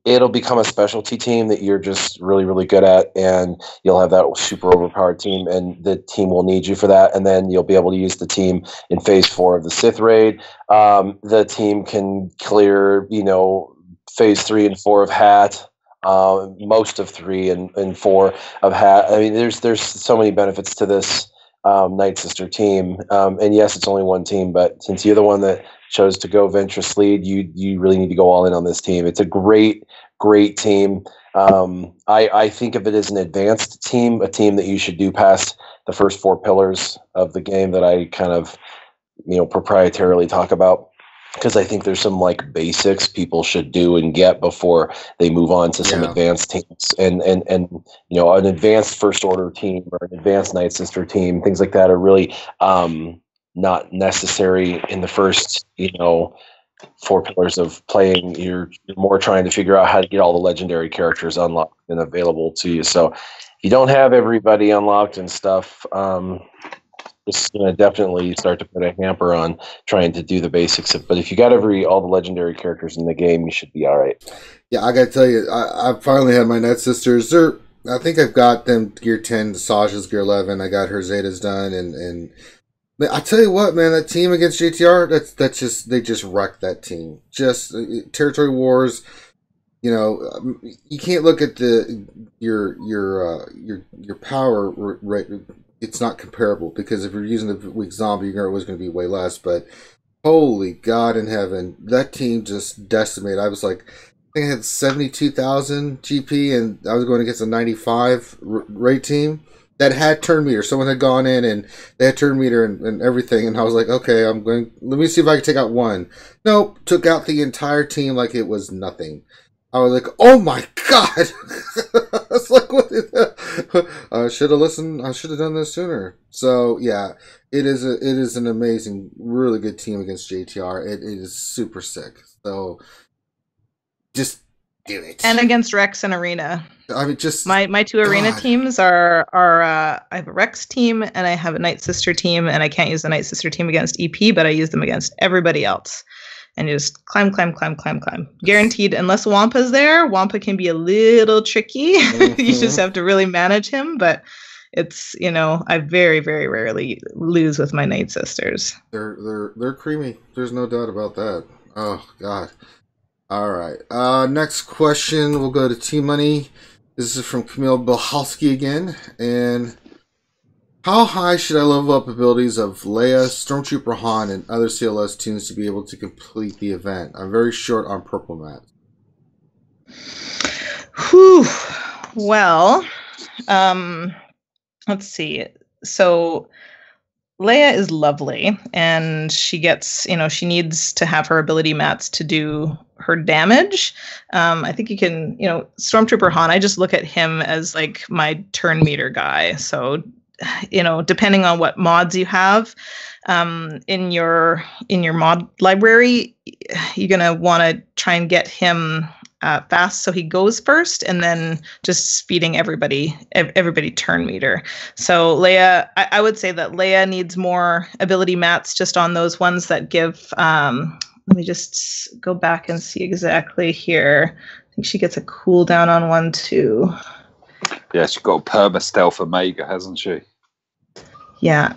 It'll become a specialty team that you're just really, really good at, and you'll have that super overpowered team, and the team will need you for that. And then you'll be able to use the team in phase 4 of the Sith raid. The team can clear, phase 3 and 4 of Hat. Most of 3 and 4 of Hat. I mean, there's so many benefits to this Nightsister team. And yes, it's only one team, but since you're the one that chose to go Ventress lead, you really need to go all in on this team. It's a great team. I think of it as an advanced team, a team that you should do past the first 4 pillars of the game that I kind of, proprietarily talk about. Because I think there's some basics people should do and get before they move on to some advanced teams, and an advanced First Order team or an advanced Nightsister team, things like that are really not necessary in the first 4 pillars of playing. You're more trying to figure out how to get all the legendary characters unlocked and available to you. So if you don't have everybody unlocked and stuff, it's going to definitely start to put a hamper on trying to do the basics. But if you got all the legendary characters in the game, you should be all right. Yeah, I got to tell you, I finally have my Nightsisters. I think I've got them gear 10. The Sasha's gear 11. I got her Zetas done, and I tell you what, man, that team against JTR, they just wrecked that team. Just territory wars. You can't look at your power rate. It's not comparable, because if you're using the weak zombie, you're always going to be way less. But holy God in heaven, that team just decimated. I was I think I had 72,000 GP, and I was going against a 95 rate team that had turn meter. Someone had gone in and they had turn meter and everything, and I was like, okay, let me see if I can take out one. Nope, took out the entire team like it was nothing. I was like, oh my God. I was like, what is that? I should have listened. I should have done this sooner. So yeah, it is an amazing, really good team against JTR. It is super sick. So just do it. And against Rex and Arena. I mean, just my 2 Arena teams are I have a Rex team and I have a Nightsister team, and I can't use the Nightsister team against EP, but I use them against everybody else. And just climb. Guaranteed, unless Wampa's there, Wampa can be a little tricky. Mm-hmm. You just have to really manage him. But it's, I very, very rarely lose with my Nightsisters. They're creamy. There's no doubt about that. Oh God. All right. Next question. We'll go to T-Money. This is from Camille Bilhalski again. And how high should I level up abilities of Leia, Stormtrooper Han, and other CLS tunes to be able to complete the event? I'm very short on purple mats. Whew. Well, let's see. So Leia is lovely, and she gets, she needs to have her ability mats to do her damage. I think you can, Stormtrooper Han, I just look at him as like my turn meter guy. So, depending on what mods you have in your mod library, you're going to want to try and get him fast so he goes first, and then just speeding everybody turn meter. So Leia, I would say that Leia needs more ability mats just on those ones that give let me just go back and see exactly here. I think she gets a cooldown on one too. Yeah, she's got a perma stealth Omega, hasn't she? Yeah.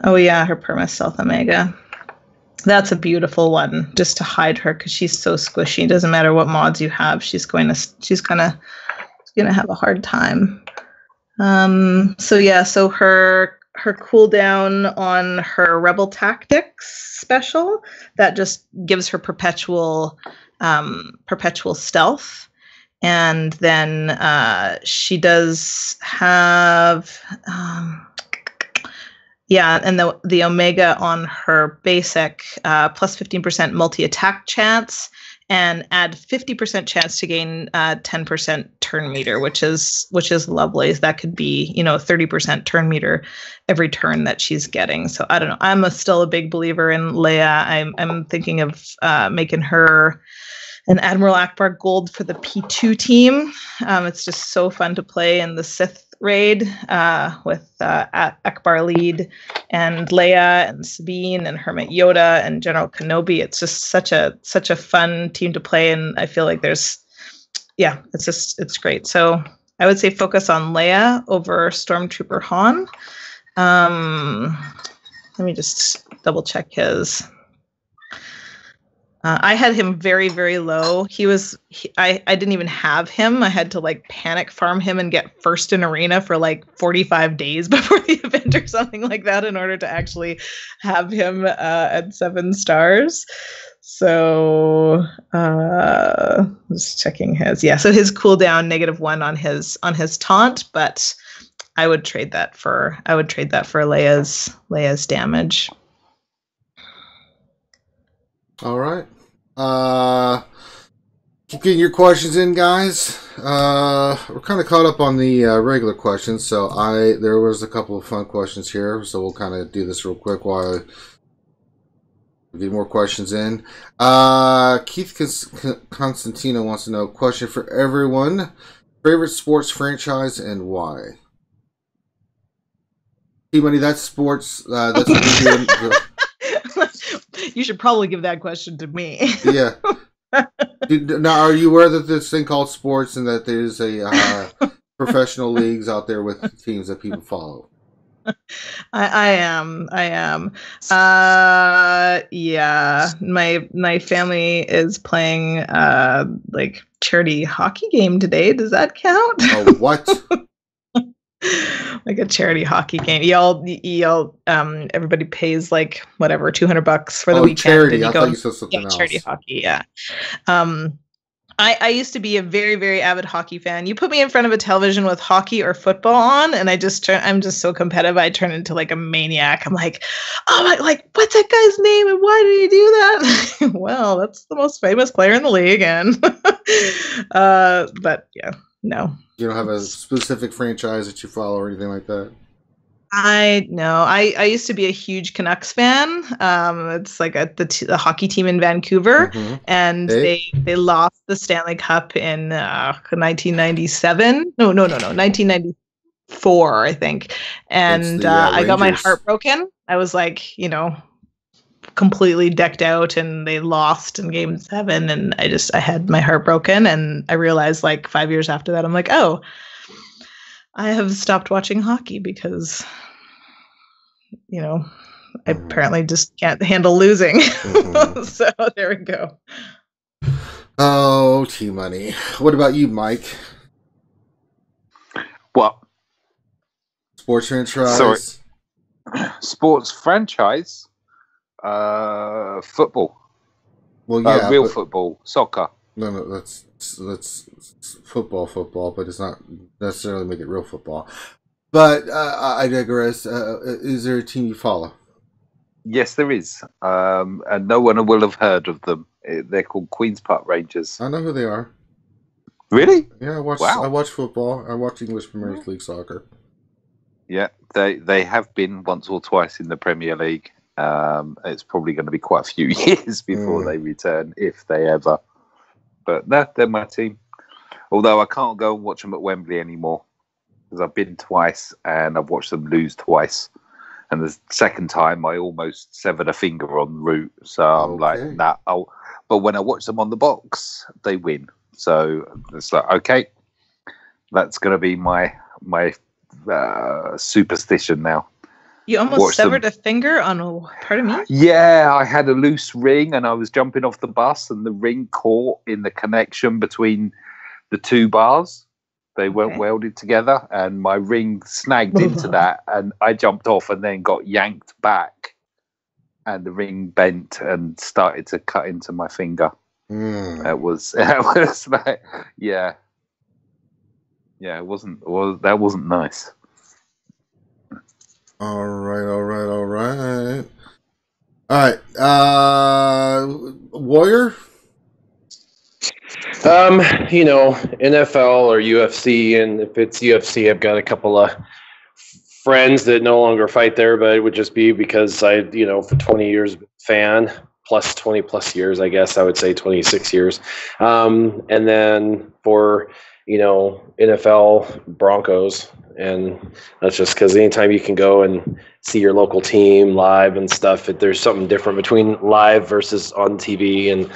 Oh yeah, her perma stealth Omega. That's a beautiful one, just to hide her, because she's so squishy. It doesn't matter what mods you have; she's gonna have a hard time. So her cooldown on her Rebel Tactics special, that just gives her perpetual stealth, and then she does have. And the Omega on her basic plus 15% multi-attack chance, and add 50% chance to gain 10% turn meter, which is lovely. That could be 30% turn meter every turn that she's getting. So I don't know. I'm still a big believer in Leia. I'm thinking of making her an Admiral Akbar Gold for the P2 team. It's just so fun to play in the Sith raid with Akbar Lead and Leia and Sabine and Hermit Yoda and General Kenobi. It's just such a fun team to play, and I feel like it's great. So I would say focus on Leia over Stormtrooper Han. Let me just double check his. I had him very, very low. I didn't even have him. I had to like panic farm him and get first in arena for like 45 days before the event or something like that in order to actually have him at 7 stars. So just checking his. Yeah, so his cooldown -1 on his taunt, but I would trade that for Leia's damage. All right. Keep getting your questions in, guys. We're kind of caught up on the regular questions, so there was a couple of fun questions here, so we'll kind of do this real quick while we get more questions in. Keith Constantino wants to know, question for everyone, favorite sports franchise and why? T-Money, that's sports. That's what we're doing. You should probably give that question to me. Yeah. Now, are you aware that this thing called sports and that there's a professional leagues out there with teams that people follow? I am. Yeah. My family is playing like charity hockey game today. Does that count? Oh, what? Like a charity hockey game. Y'all everybody pays like whatever $200 for the weekend. Charity. I thought you said something else. Charity hockey. Yeah. I used to be a very, very avid hockey fan. You put me in front of a television with hockey or football on, and I'm just so competitive. I turn into like a maniac. I'm like, oh my, like, what's that guy's name and why did he do that? Well, that's the most famous player in the league, and but yeah, no. You don't have a specific franchise that you follow or anything like that? I used to be a huge Canucks fan. It's like the hockey team in Vancouver, and they lost the Stanley Cup in 1997. No, 1994, I think. And I got my heart broken. I was like, completely decked out, and they lost in Game 7, and I had my heart broken, and I realized like 5 years after that, I'm like, oh, I have stopped watching hockey because I apparently just can't handle losing. So there we go. Oh, T-Money. What about you, Mike? What? Sports franchise? Sorry. Sports franchise? Football. Well, yeah. Real football. Soccer. No, that's football, but it's not necessarily make it real football. But I digress. Is there a team you follow? Yes, there is. And no one will have heard of them. They're called Queen's Park Rangers. I know who they are. Really? Yeah, I watch football. I watch English Premier League soccer. Yeah, they have been once or twice in the Premier League. It's probably going to be quite a few years before they return, if they ever. But no, they're my team. Although I can't go and watch them at Wembley anymore because I've been twice and I've watched them lose twice. And the second time, I almost severed a finger en route. So I'm like, nah. But when I watch them on the box, they win. So it's like, okay, that's going to be my superstition now. You almost severed a finger on pardon me? Yeah, I had a loose ring and I was jumping off the bus and the ring caught in the connection between the two bars. They weren't welded together and my ring snagged into that and I jumped off and then got yanked back and the ring bent and started to cut into my finger. It was like, yeah, that wasn't nice. All right. Warrior? NFL or UFC, and if it's UFC, I've got a couple of friends that no longer fight there, but it would just be because I, for 20 years fan, plus 20 plus years, I guess I would say 26 years. And then for, NFL Broncos. And that's just because anytime you can go and see your local team live and stuff, there's something different between live versus on TV. And,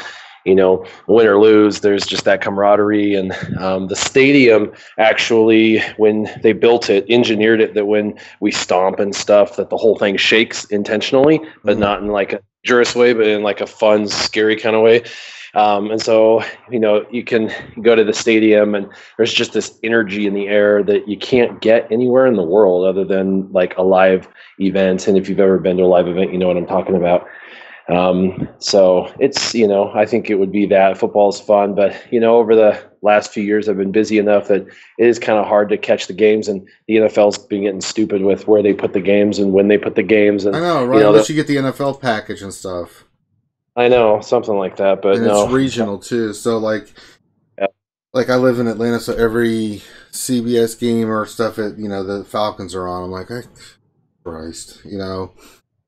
win or lose, there's just that camaraderie. And the stadium, actually, when they built it, engineered it that when we stomp and stuff, that the whole thing shakes intentionally, but not in like a dangerous way, but in like a fun, scary kind of way. And so, you can go to the stadium and there's just this energy in the air that you can't get anywhere in the world other than like a live event. And if you've ever been to a live event, you know what I'm talking about. So it's, I think it would be that. Football's fun, but, over the last few years, I've been busy enough that it is kind of hard to catch the games, and the NFL's been getting stupid with where they put the games and when they put the games. And I know, right? Unless you get the NFL package and stuff. I know, something like that, but and no. It's regional too. So like I live in Atlanta, so every CBS game or stuff at the Falcons are on. I'm like, Christ,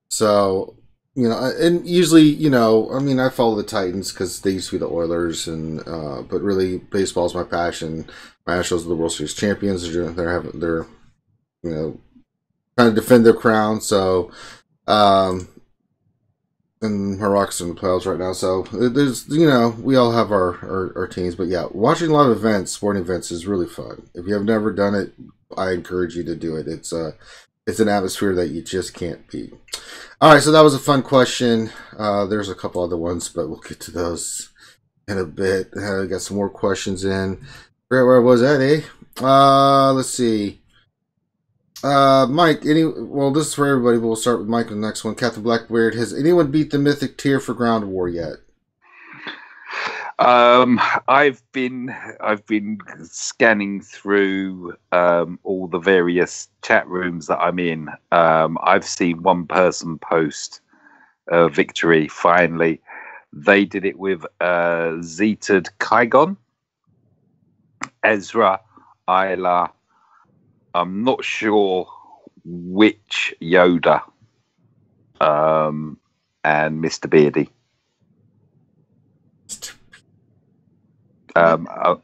So and usually I follow the Titans because they used to be the Oilers, and but really baseball is my passion. My Astros are the World Series champions. They're trying to defend their crown. So. And my Rockets are in the playoffs right now, so there's we all have our teams, but yeah, watching a lot of sporting events is really fun. If you have never done it, I encourage you to do it. It's an atmosphere that you just can't beat. All right, so that was a fun question. There's a couple other ones, but we'll get to those in a bit. I got some more questions in. Forget where I was at, let's see. Mike, this is for everybody, but we'll start with Mike on the next one. Captain Blackbeard, has anyone beat the Mythic tier for Ground War yet? I've been scanning through all the various chat rooms that I'm in. I've seen one person post victory finally. They did it with Zeta Kygon, Ezra, Isla. I'm not sure which Yoda, and Mr. Beardy.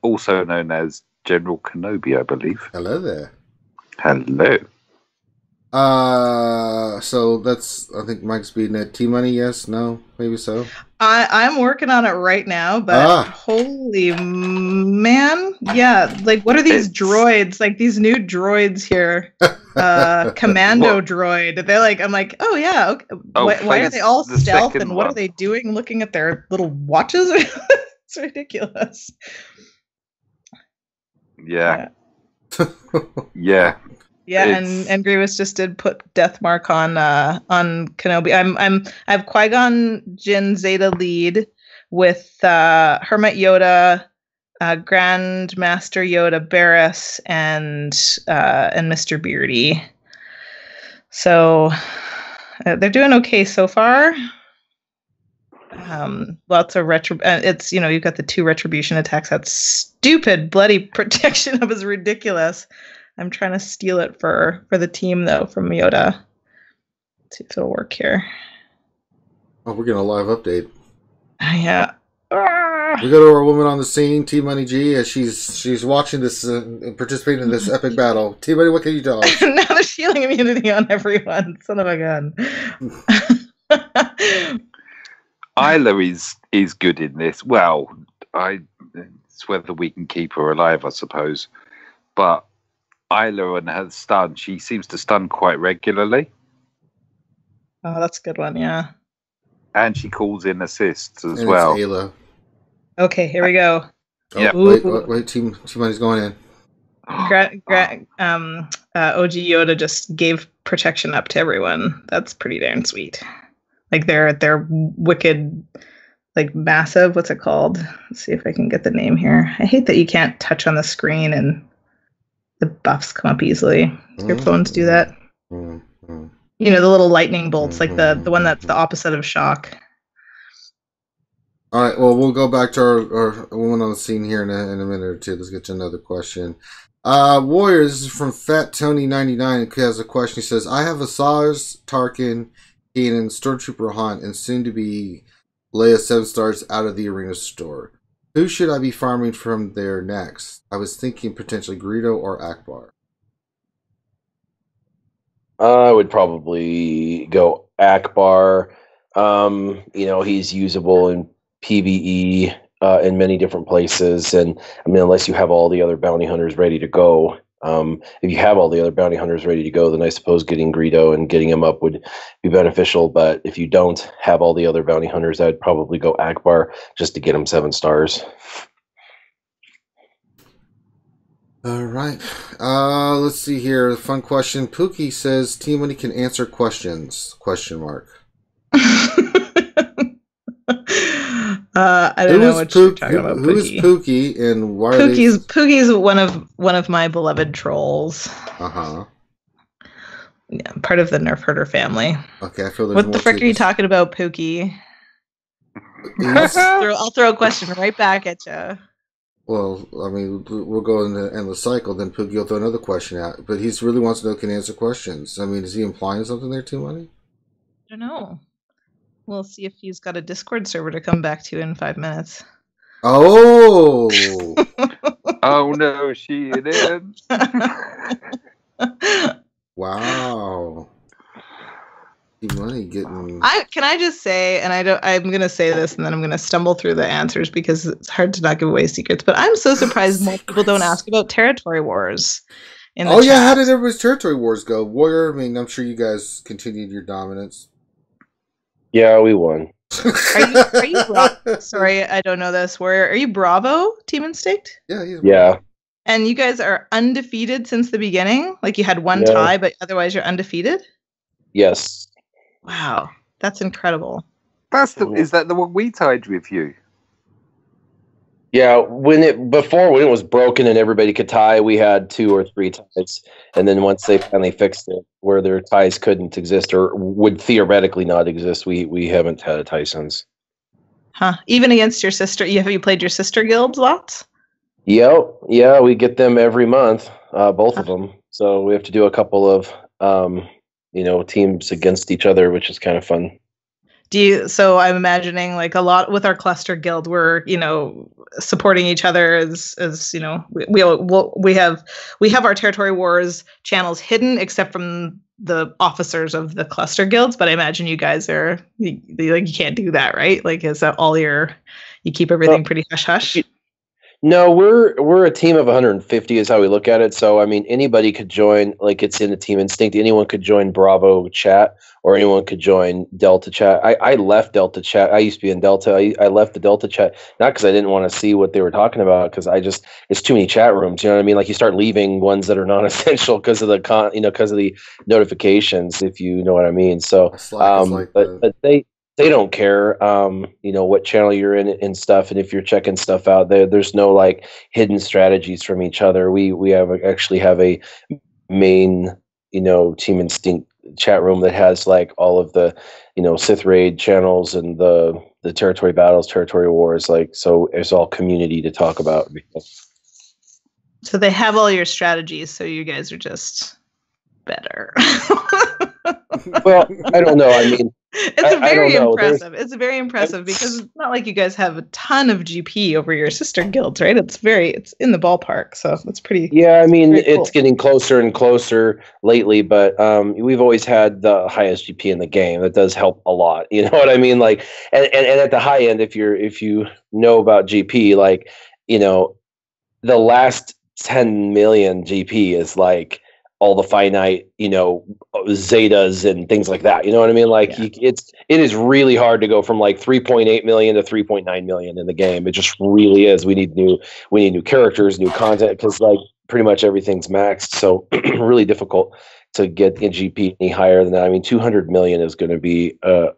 Also known as General Kenobi, I believe. Hello there. Hello. So that's, I think Mike's beating it. T-Money, yes, no, maybe so. I'm working on it right now, but holy man, yeah, like what are these droids? Like these new droids here, commando droid. They're like, I'm like, oh yeah, okay. Why are they all stealth and what are they doing? Looking at their little watches? It's ridiculous. Yeah. Yeah. Yeah, and Grievous just did put death mark on Kenobi. I have Qui-Gon Jinn Zeta lead with Hermit Yoda, Grand Master Yoda Barriss, and Mr. Beardy. So they're doing okay so far. Lots of it's you've got the 2 retribution attacks. That stupid bloody protection that was ridiculous. I'm trying to steal it for the team though from Yoda. Let's see if it'll work here. Oh, we're getting a live update. Yeah. We go to our woman on the scene, T Money G, as she's watching this and participating in this epic battle. T Money, what can you tell us? Now there's healing immunity on everyone. Son of a gun. Isla is good in this. Well, it's whether we can keep her alive, I suppose. But Isla and her stun, she seems to stun quite regularly. Oh, that's a good one, yeah. And she calls in assists as well. It's Ayla. Okay, here we go. Oh, yeah. Wait, T Money's going in. OG Yoda just gave protection up to everyone. That's pretty darn sweet. Like they're wicked, like massive. What's it called? Let's see if I can get the name here. I hate that you can't touch on the screen and the buffs come up easily. Your phones do that. Mm-hmm. The little lightning bolts, like the one that's the opposite of shock. All right, well, we'll go back to our woman on the scene here in a minute or two. Let's get to another question. Warriors, this is from Fat Tony 99. He has a question. He says, I have Asajj, Tarkin, Kanan, Stormtrooper Hunt, and soon to be Leia 7 stars out of the arena store. Who should I be farming from there next? I was thinking potentially Greedo or Akbar. I would probably go Akbar. He's usable in PvE in many different places, and I mean, unless you have all the other bounty hunters ready to go. If you have all the other bounty hunters ready to go, then I suppose getting Greedo and getting him up would be beneficial. But if you don't have all the other bounty hunters, I'd probably go Akbar just to get him 7 stars. All right. Let's see here. Fun question. Pookie says Team Money can answer questions. ? I don't know what you're talking about. Who is Pookie and why Pookie's one of my beloved trolls. Yeah, part of the Nerf Herder family. Okay, I feel there's what more the frick are you talking about, Pookie? I'll throw a question right back at you. Well, I mean, we'll go in the endless cycle. Then Pookie will throw another question out. But he really wants to know, can answer questions. I mean, is he implying something there, Team Money? I don't know. We'll see if he's got a Discord server to come back to in 5 minutes. Oh! Oh no, she did. Wow. Money getting. Can I just say, and I'm gonna say this, and then I'm gonna stumble through the answers because it's hard to not give away secrets. But I'm so surprised more people don't ask about territory wars. How did everybody's territory wars go? Warrior, I mean, I'm sure you guys continued your dominance. Yeah, we won. Are you sorry, I don't know this. Are you Bravo Team Instinct? Yeah, he's yeah. And you guys are undefeated since the beginning? Like you had one tie, but otherwise you're undefeated? Yes. Wow, that's incredible. Is that the one we tied with you? Yeah, when it was broken and everybody could tie, we had 2 or 3 ties, and then once they finally fixed it, where their ties couldn't exist or would theoretically not exist, we haven't had a tie since. Huh? Even against your sister? Have you played your sister guilds lots? Yep. Yeah, we get them every month, both of them. So we have to do a couple of teams against each other, which is kind of fun. So I'm imagining like a lot with our cluster guild, we're, supporting each other as we have our territory wars channels hidden except from the officers of the cluster guilds, but I imagine you guys are like, you can't do that, right? Like, is that all you keep everything pretty hush hush? No, we're a team of 150 is how we look at it. So I mean, anybody could join. Like, it's in the team instinct. Anyone could join Bravo chat, or anyone could join Delta chat. I left Delta chat. I used to be in Delta. I left the Delta chat not because I didn't want to see what they were talking about, because it's too many chat rooms. You know what I mean? Like, you start leaving ones that are non-essential because of because of the notifications. If you know what I mean. So, but they don't care, what channel you're in and stuff. And if you're checking stuff out, there's no like hidden strategies from each other. We actually have a main, Team Instinct chat room that has like all of the, Sith Raid channels and the territory battles, territory wars. Like, so it's all community to talk about. So they have all your strategies. So you guys are just better. Well, I don't know. I mean, it's very impressive. It's very impressive because it's not like you guys have a ton of GP over your sister guilds, right? It's in the ballpark, so that's pretty. Yeah, I mean, cool. It's getting closer and closer lately, but we've always had the highest GP in the game. That does help a lot. You know what I mean? Like, and at the high end, if you know about GP, like, the last 10 million GP is like all the finite, Zetas and things like that. You know what I mean? Like, it is really hard to go from like 3.8 million to 3.9 million in the game. It just really is. We need new characters, new content, because like pretty much everything's maxed. So really difficult to get in GP any higher than that. I mean, 200 million is going to be a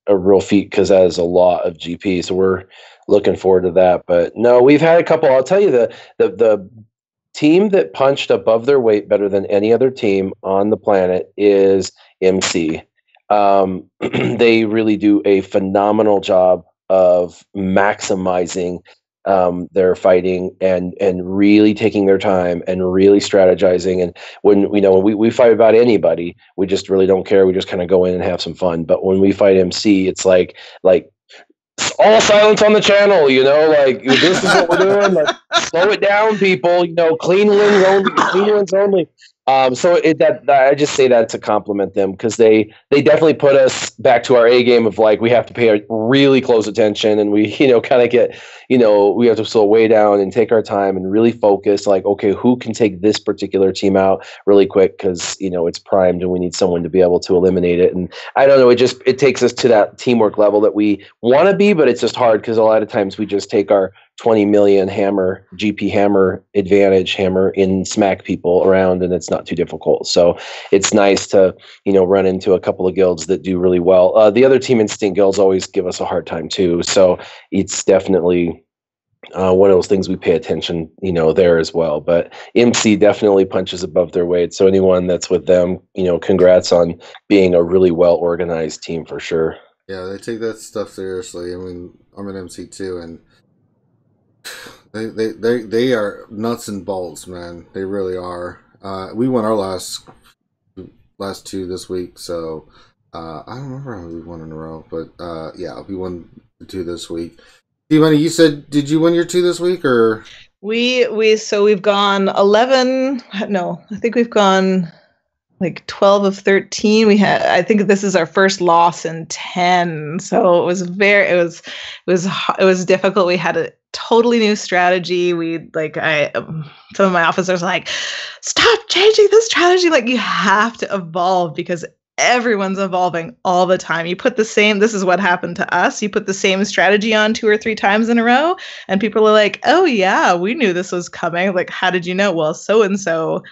real feat because that is a lot of GP. So we're looking forward to that. But no, we've had a couple. I'll tell you the team that punched above their weight better than any other team on the planet is MC. They really do a phenomenal job of maximizing their fighting and really taking their time and really strategizing. And when we fight about anybody, we just really don't care. We just kind of go in and have some fun. But when we fight MC, it's like all silence on the channel, like, this is what we're doing. Like, slow it down, people. Clean wins only. So I just say that to compliment them, because they definitely put us back to our A game of like, we have to pay really close attention, and we kind of get we have to slow way down and take our time and really focus. Like, okay, who can take this particular team out really quick, because it's primed and we need someone to be able to eliminate it. And I don't know, it takes us to that teamwork level that we want to be, but it's just hard because a lot of times we just take our 20 million GP hammer advantage and smack people around, and it's not too difficult. So it's nice to run into a couple of guilds that do really well. The other Team Instinct guilds always give us a hard time too, so it's definitely one of those things we pay attention there as well. But MC definitely punches above their weight, so anyone that's with them, congrats on being a really well organized team for sure. Yeah, they take that stuff seriously. I mean, I'm an MC too, and They are nuts and bolts, man. They really are. We won our last two this week, so I don't remember how we won in a row, but yeah, we won the 2 this week. T-Money, you said, did you win your 2 this week, or? We've gone 11. No, I think we've gone like 12 of 13. I think this is our first loss in 10. So it was difficult. We had a totally new strategy. Some of my officers are like, stop changing this strategy. Like, you have to evolve because everyone's evolving all the time. This is what happened to us. You put the same strategy on 2 or 3 times in a row, and people are like, oh yeah, we knew this was coming. Like, how did you know? Well, so-and-so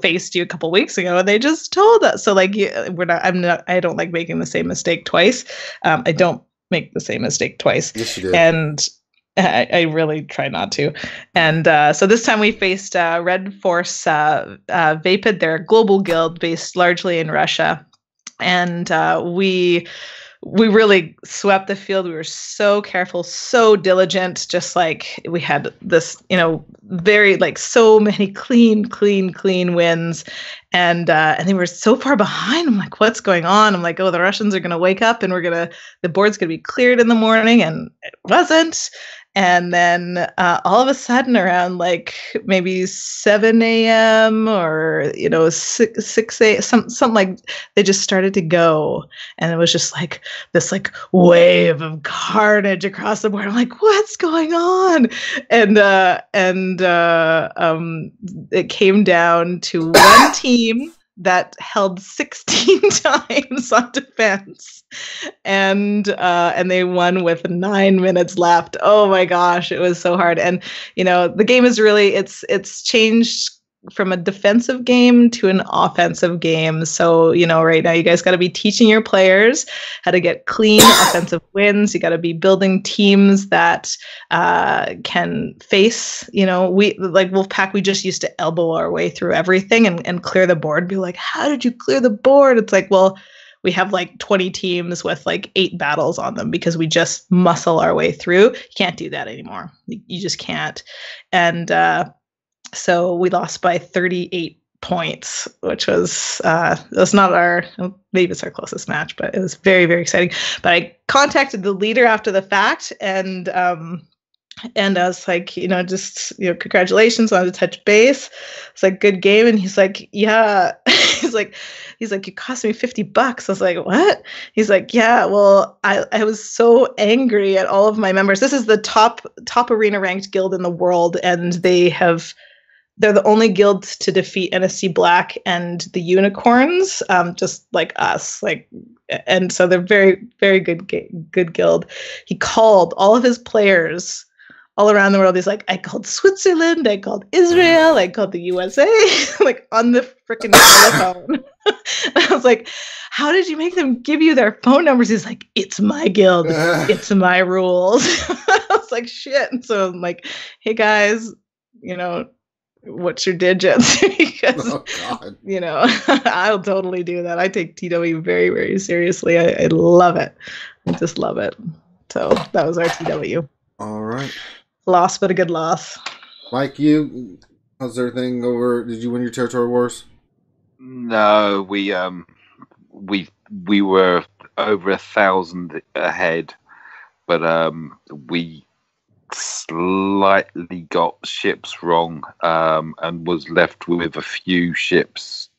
faced you a couple weeks ago, and they just told us. So like, I don't like making the same mistake twice. I don't make the same mistake twice. Yes, you did. And I really try not to. And so this time we faced Red Force Vapid. They're a global guild based largely in Russia. And we we really swept the field. We were so careful, so diligent. Just like we had this, very like so many clean wins, and they were so far behind. I'm like, what's going on? I'm like, oh, the Russians are gonna wake up and the board's gonna be cleared in the morning, and it wasn't. And then all of a sudden, around like maybe 7 a.m. or 6 a.m., something like, they just started to go, and it was just like this like wave of carnage across the board. I'm like, what's going on? And it came down to one team that held 16 times on defense, and they won with 9 minutes left. Oh my gosh, it was so hard. And the game is really it's changed from a defensive game to an offensive game. So, right now you guys got to be teaching your players how to get clean offensive wins. You got to be building teams that can face, we like Wolfpack, we just used to elbow our way through everything and clear the board. Be like, how did you clear the board? It's like, well, we have like 20 teams with like 8 battles on them because we just muscle our way through. You can't do that anymore. You just can't. And, so we lost by 38 points, which was not maybe it's our closest match, but it was very, very exciting. But I contacted the leader after the fact, and I was like, just congratulations, on to touch base. It's like, good game. And he's like, yeah. he's like, you cost me $50. I was like, what? He's like, yeah, well, I was so angry at all of my members. This is the top arena ranked guild in the world, and they're the only guilds to defeat NSC Black and the Unicorns, just like us. And so they're very, very good guild. He called all of his players all around the world. He's like, I called Switzerland, I called Israel, I called the USA, like on the freaking telephone. I was like, how did you make them give you their phone numbers? He's like, it's my guild, it's my rules. I was like, shit. And so I'm like, hey guys, what's your digits? Because I'll totally do that. I take TW very, very seriously. I love it. I just love it. So that was our TW. All right. Loss, but a good loss. Mike, how's everything over? Did you win your territory wars? No, we were over 1,000 ahead, but we slightly got ships wrong, and was left with a few ships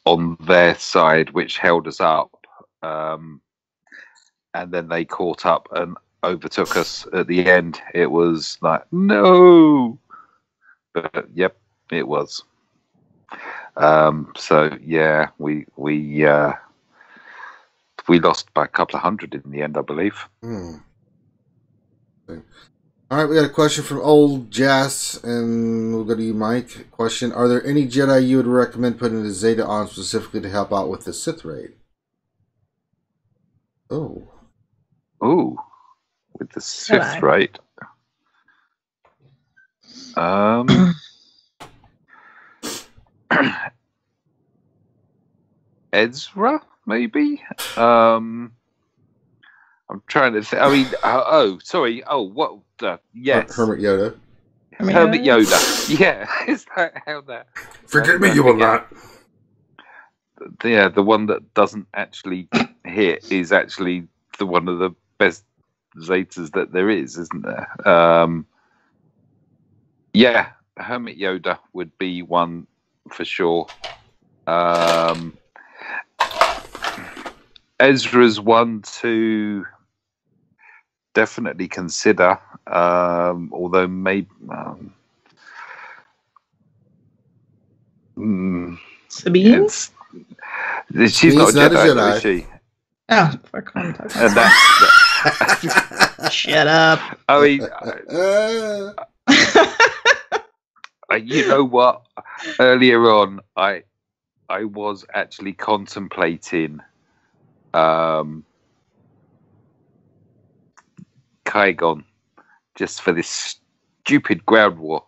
on their side which held us up, and then they caught up and overtook us at the end. It was like, no, but yep, it was. So yeah, we lost by a couple of hundred in the end, I believe. All right, we got a question from Old Jazz, and we'll go to you, Mike. Question: are there any Jedi you would recommend putting the Zeta on specifically to help out with the Sith raid? Oh, with the Sith raid. Ezra, maybe. I'm trying to think. I mean, sorry. Oh, what? Yes. Hermit Yoda. Hermit Yoda. Yeah. Is that how that? Forget me, you will not. Yeah, the one that doesn't actually hit is actually one of the best Zetas that there is, isn't there? Yeah, Hermit Yoda would be one for sure. Ezra's one to definitely consider, although maybe Sabine? She's not a Jedi, is she? Oh, fuck on. And that's shut up. I mean, you know what? Earlier on, I was actually contemplating Qui-Gon just for this stupid ground war.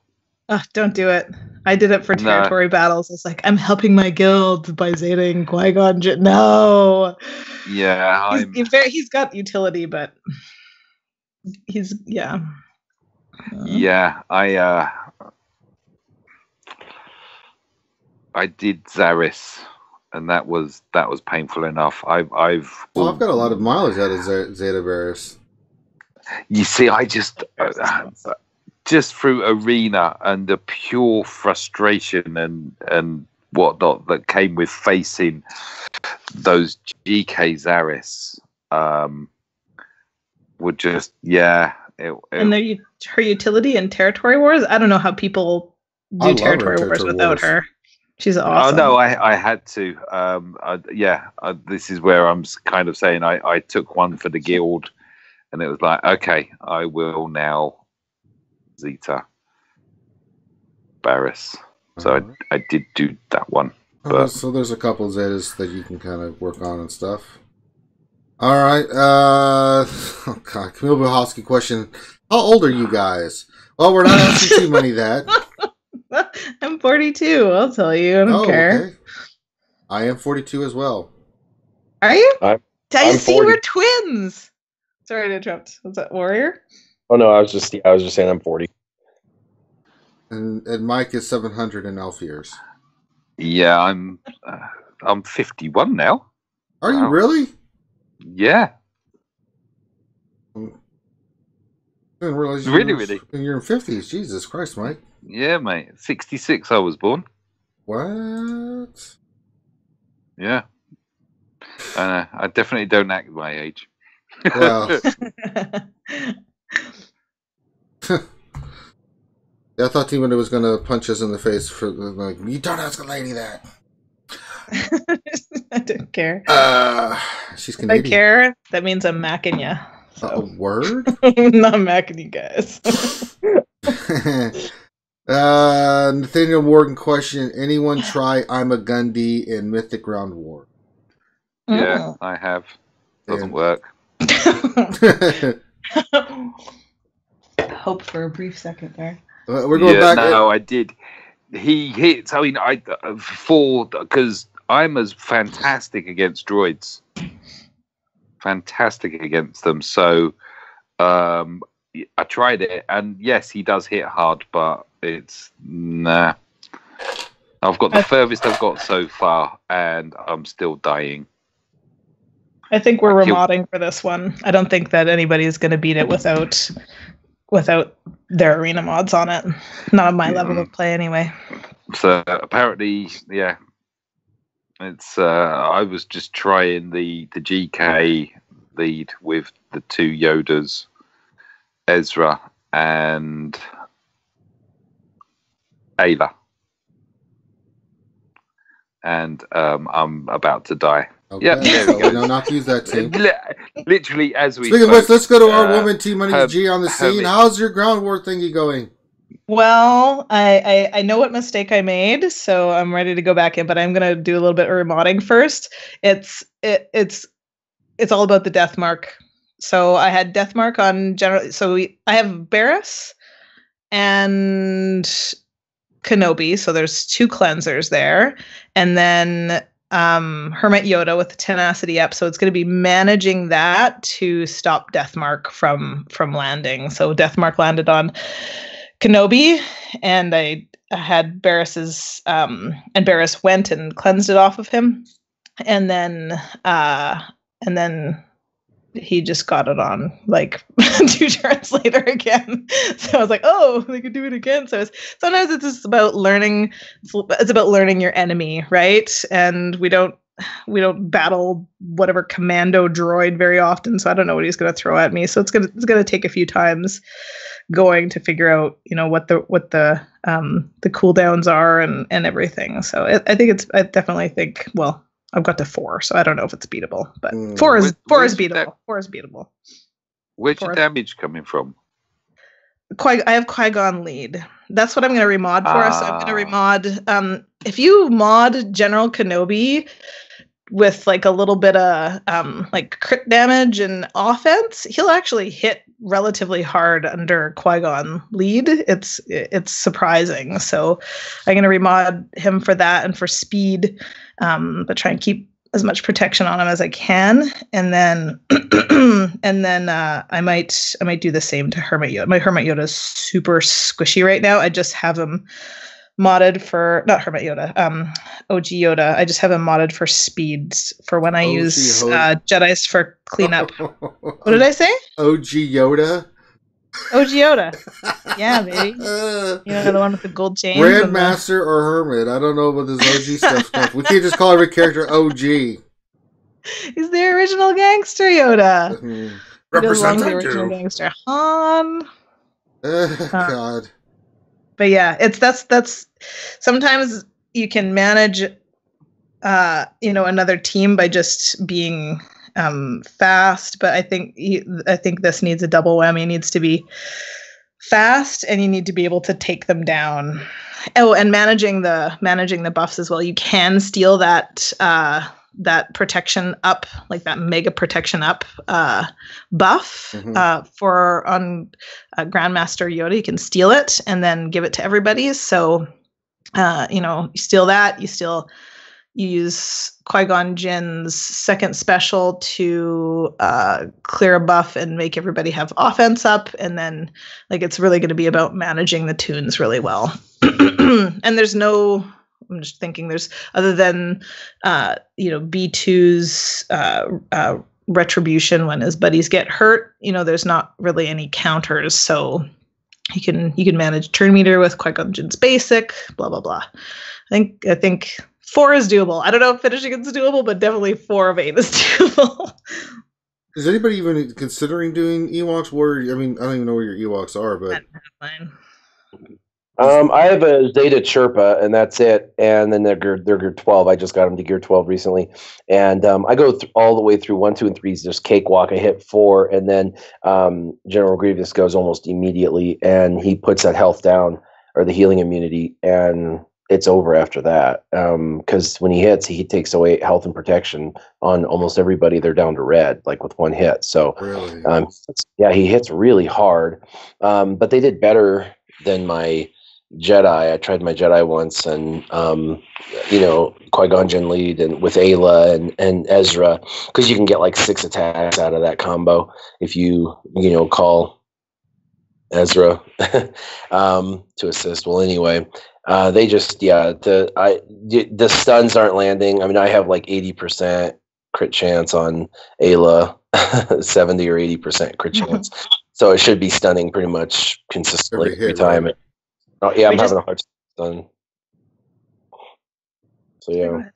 Oh, don't do it. I did it for territory battles. It's like, I'm helping my guild by Zeta-ing Qui-Gon. No. Yeah, he's got utility, but he's Yeah, I did Zaris, and that was painful enough. I've got a lot of mileage out of Zeta Varys. You see, I just through arena and the pure frustration and whatnot that came with facing those GK Zaris would just and her utility in territory wars. I don't know how people do territory wars without her. She's awesome. Oh no, I had to. This is where I'm kind of saying I took one for the guild, and it was like, okay, I will now Zeta Barris. So I did do that one. But so there's a couple Zetas that you can kind of work on and stuff. All right. Oh God, Camille Bohosky question: how old are you guys? Well, we're not asking too many that. I'm 42. I'll tell you. I don't care. Okay. I am 42 as well. Are you? I'm see, we're twins. Sorry to interrupt. Was that Warrior? Oh no, I was just saying I'm 40. And Mike is 700 in elf years. Yeah, I'm 51 now. Are you really? Yeah. I didn't realize really. You're in 50s. Jesus Christ, Mike. Yeah, mate. 66 I was born. What? Yeah. I definitely don't act my age. Well. I thought Timon was going to punch us in the face for, like, you don't ask a lady that. I don't care. She's Canadian. If I care, that means I'm macking you. So. A word? Not macking you guys. Nathaniel Morgan question: anyone try I'm a Gundy in Mythic Round War? Yeah, I have. Doesn't work. Hope for a brief second there. We're going back. No, I did. He hits. I mean, because I'm as fantastic against droids. Fantastic against them. So I tried it, and yes, he does hit hard, but it's nah. I've got the furthest I've got so far, and I'm still dying. I think we're remodding for this one. I don't think that anybody's going to beat it without their arena mods on it. Not on my level of play, anyway. So apparently, yeah. It's I was just trying the GK lead with the two Yodas, Ezra and Ayla, and I'm about to die. Okay. Yeah, there we go. No, not to use that team. Literally, as we. Speaking of which, let's go to our woman T Money G on the scene. How's your ground war thingy going? Well, I know what mistake I made, so I'm ready to go back in, but I'm gonna do a little bit of remodding first. It's all about the death mark. So I had death mark on general. So I have Barris and Kenobi. So there's two cleansers there, and then Hermit Yoda with the tenacity up. So it's going to be managing that to stop Deathmark from landing. So Deathmark landed on Kenobi, and I had Barris's and Barris went and cleansed it off of him, and then he just got it on like 2 turns later again. So I was like, oh, they could do it again. So sometimes it's just about learning. It's about learning your enemy, right? And we don't battle whatever commando droid very often. So I don't know what he's going to throw at me. So it's gonna take a few times going to figure out, what the cooldowns are and everything. So I definitely think, well, I've got to 4, so I don't know if it's beatable, but 4 is beatable. 4 is beatable. Where's your damage coming from? I have Qui-Gon lead. That's what I'm going to remod for us. So I'm going to remod. If you mod General Kenobi with like a little bit of like crit damage and offense, he'll actually hit relatively hard under Qui-Gon lead. It's surprising. So I'm going to remod him for that and for speed, but try and keep as much protection on him as I can. And then I might do the same to Hermit Yoda. My Hermit Yoda is super squishy right now. I just have him modded for, not Hermit Yoda, OG Yoda. I just have him modded for speeds for when I use Jedis for cleanup. What did I say? OG Yoda? OG Yoda. Yeah, baby. You know, the one with the gold chains. Grandmaster or Hermit? I don't know about this OG stuff. We can't just call every character OG. He's the original gangster Yoda. Representative. The original gangster Han. God. But yeah, that's sometimes you can manage another team by just being fast, but I think this needs a double whammy. It needs to be fast, and you need to be able to take them down. Oh, and managing the buffs as well. You can steal that protection up, like that mega protection up buff for on Grandmaster Yoda. You can steal it and then give it to everybody. So you steal that. You use Qui-Gon Jinn's second special to clear a buff and make everybody have offense up. And then it's really going to be about managing the tunes really well. And I'm just thinking there's, other than, B2's retribution when his buddies get hurt, there's not really any counters. So you can manage turn meter with Qui-Gon Jinn's basic, blah, blah, blah. I think 4 is doable. I don't know if finishing it's doable, but definitely 4 of 8 is doable. Is anybody even considering doing Ewoks? I don't even know where your Ewoks are, but fine. I have a Zeta Chirpa, and that's it. And then they're gear 12. I just got them to gear 12 recently. And I go all the way through 1, 2, and 3. Just cakewalk. I hit 4, and then General Grievous goes almost immediately, and he puts that health down, or the healing immunity, and it's over after that. Because when he hits, he takes away health and protection on almost everybody. They're down to red, with 1 hit. So, really? Yeah, he hits really hard. But they did better than my Jedi. I tried my Jedi once, and Qui-Gon Jinn lead and with Ayla and Ezra, because you can get 6 attacks out of that combo if you call Ezra to assist. Well, anyway, they just the stuns aren't landing. I mean, I have 80% crit chance on Ayla, 70 or 80% crit chance, so it should be stunning pretty much consistently every time. Right? Oh, yeah, I'm having a hard time. So yeah.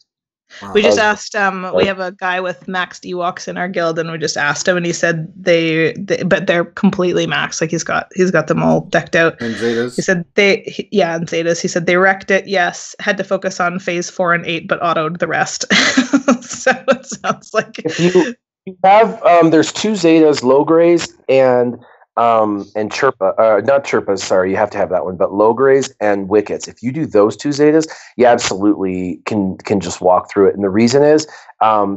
Wow. We just asked. We have a guy with maxed Ewoks in our guild, and we just asked him, and he said but they're completely maxed. He's got them all decked out. And Zetas. He said and Zetas. He said they wrecked it. Yes, had to focus on phase 4 and 8, but autoed the rest. So it sounds like you have. There's 2 Zetas, low grays and Chirpa, not Chirpas, sorry, you have to have that one, but low grays and wickets. If you do those 2 Zetas, you absolutely can just walk through it. And the reason is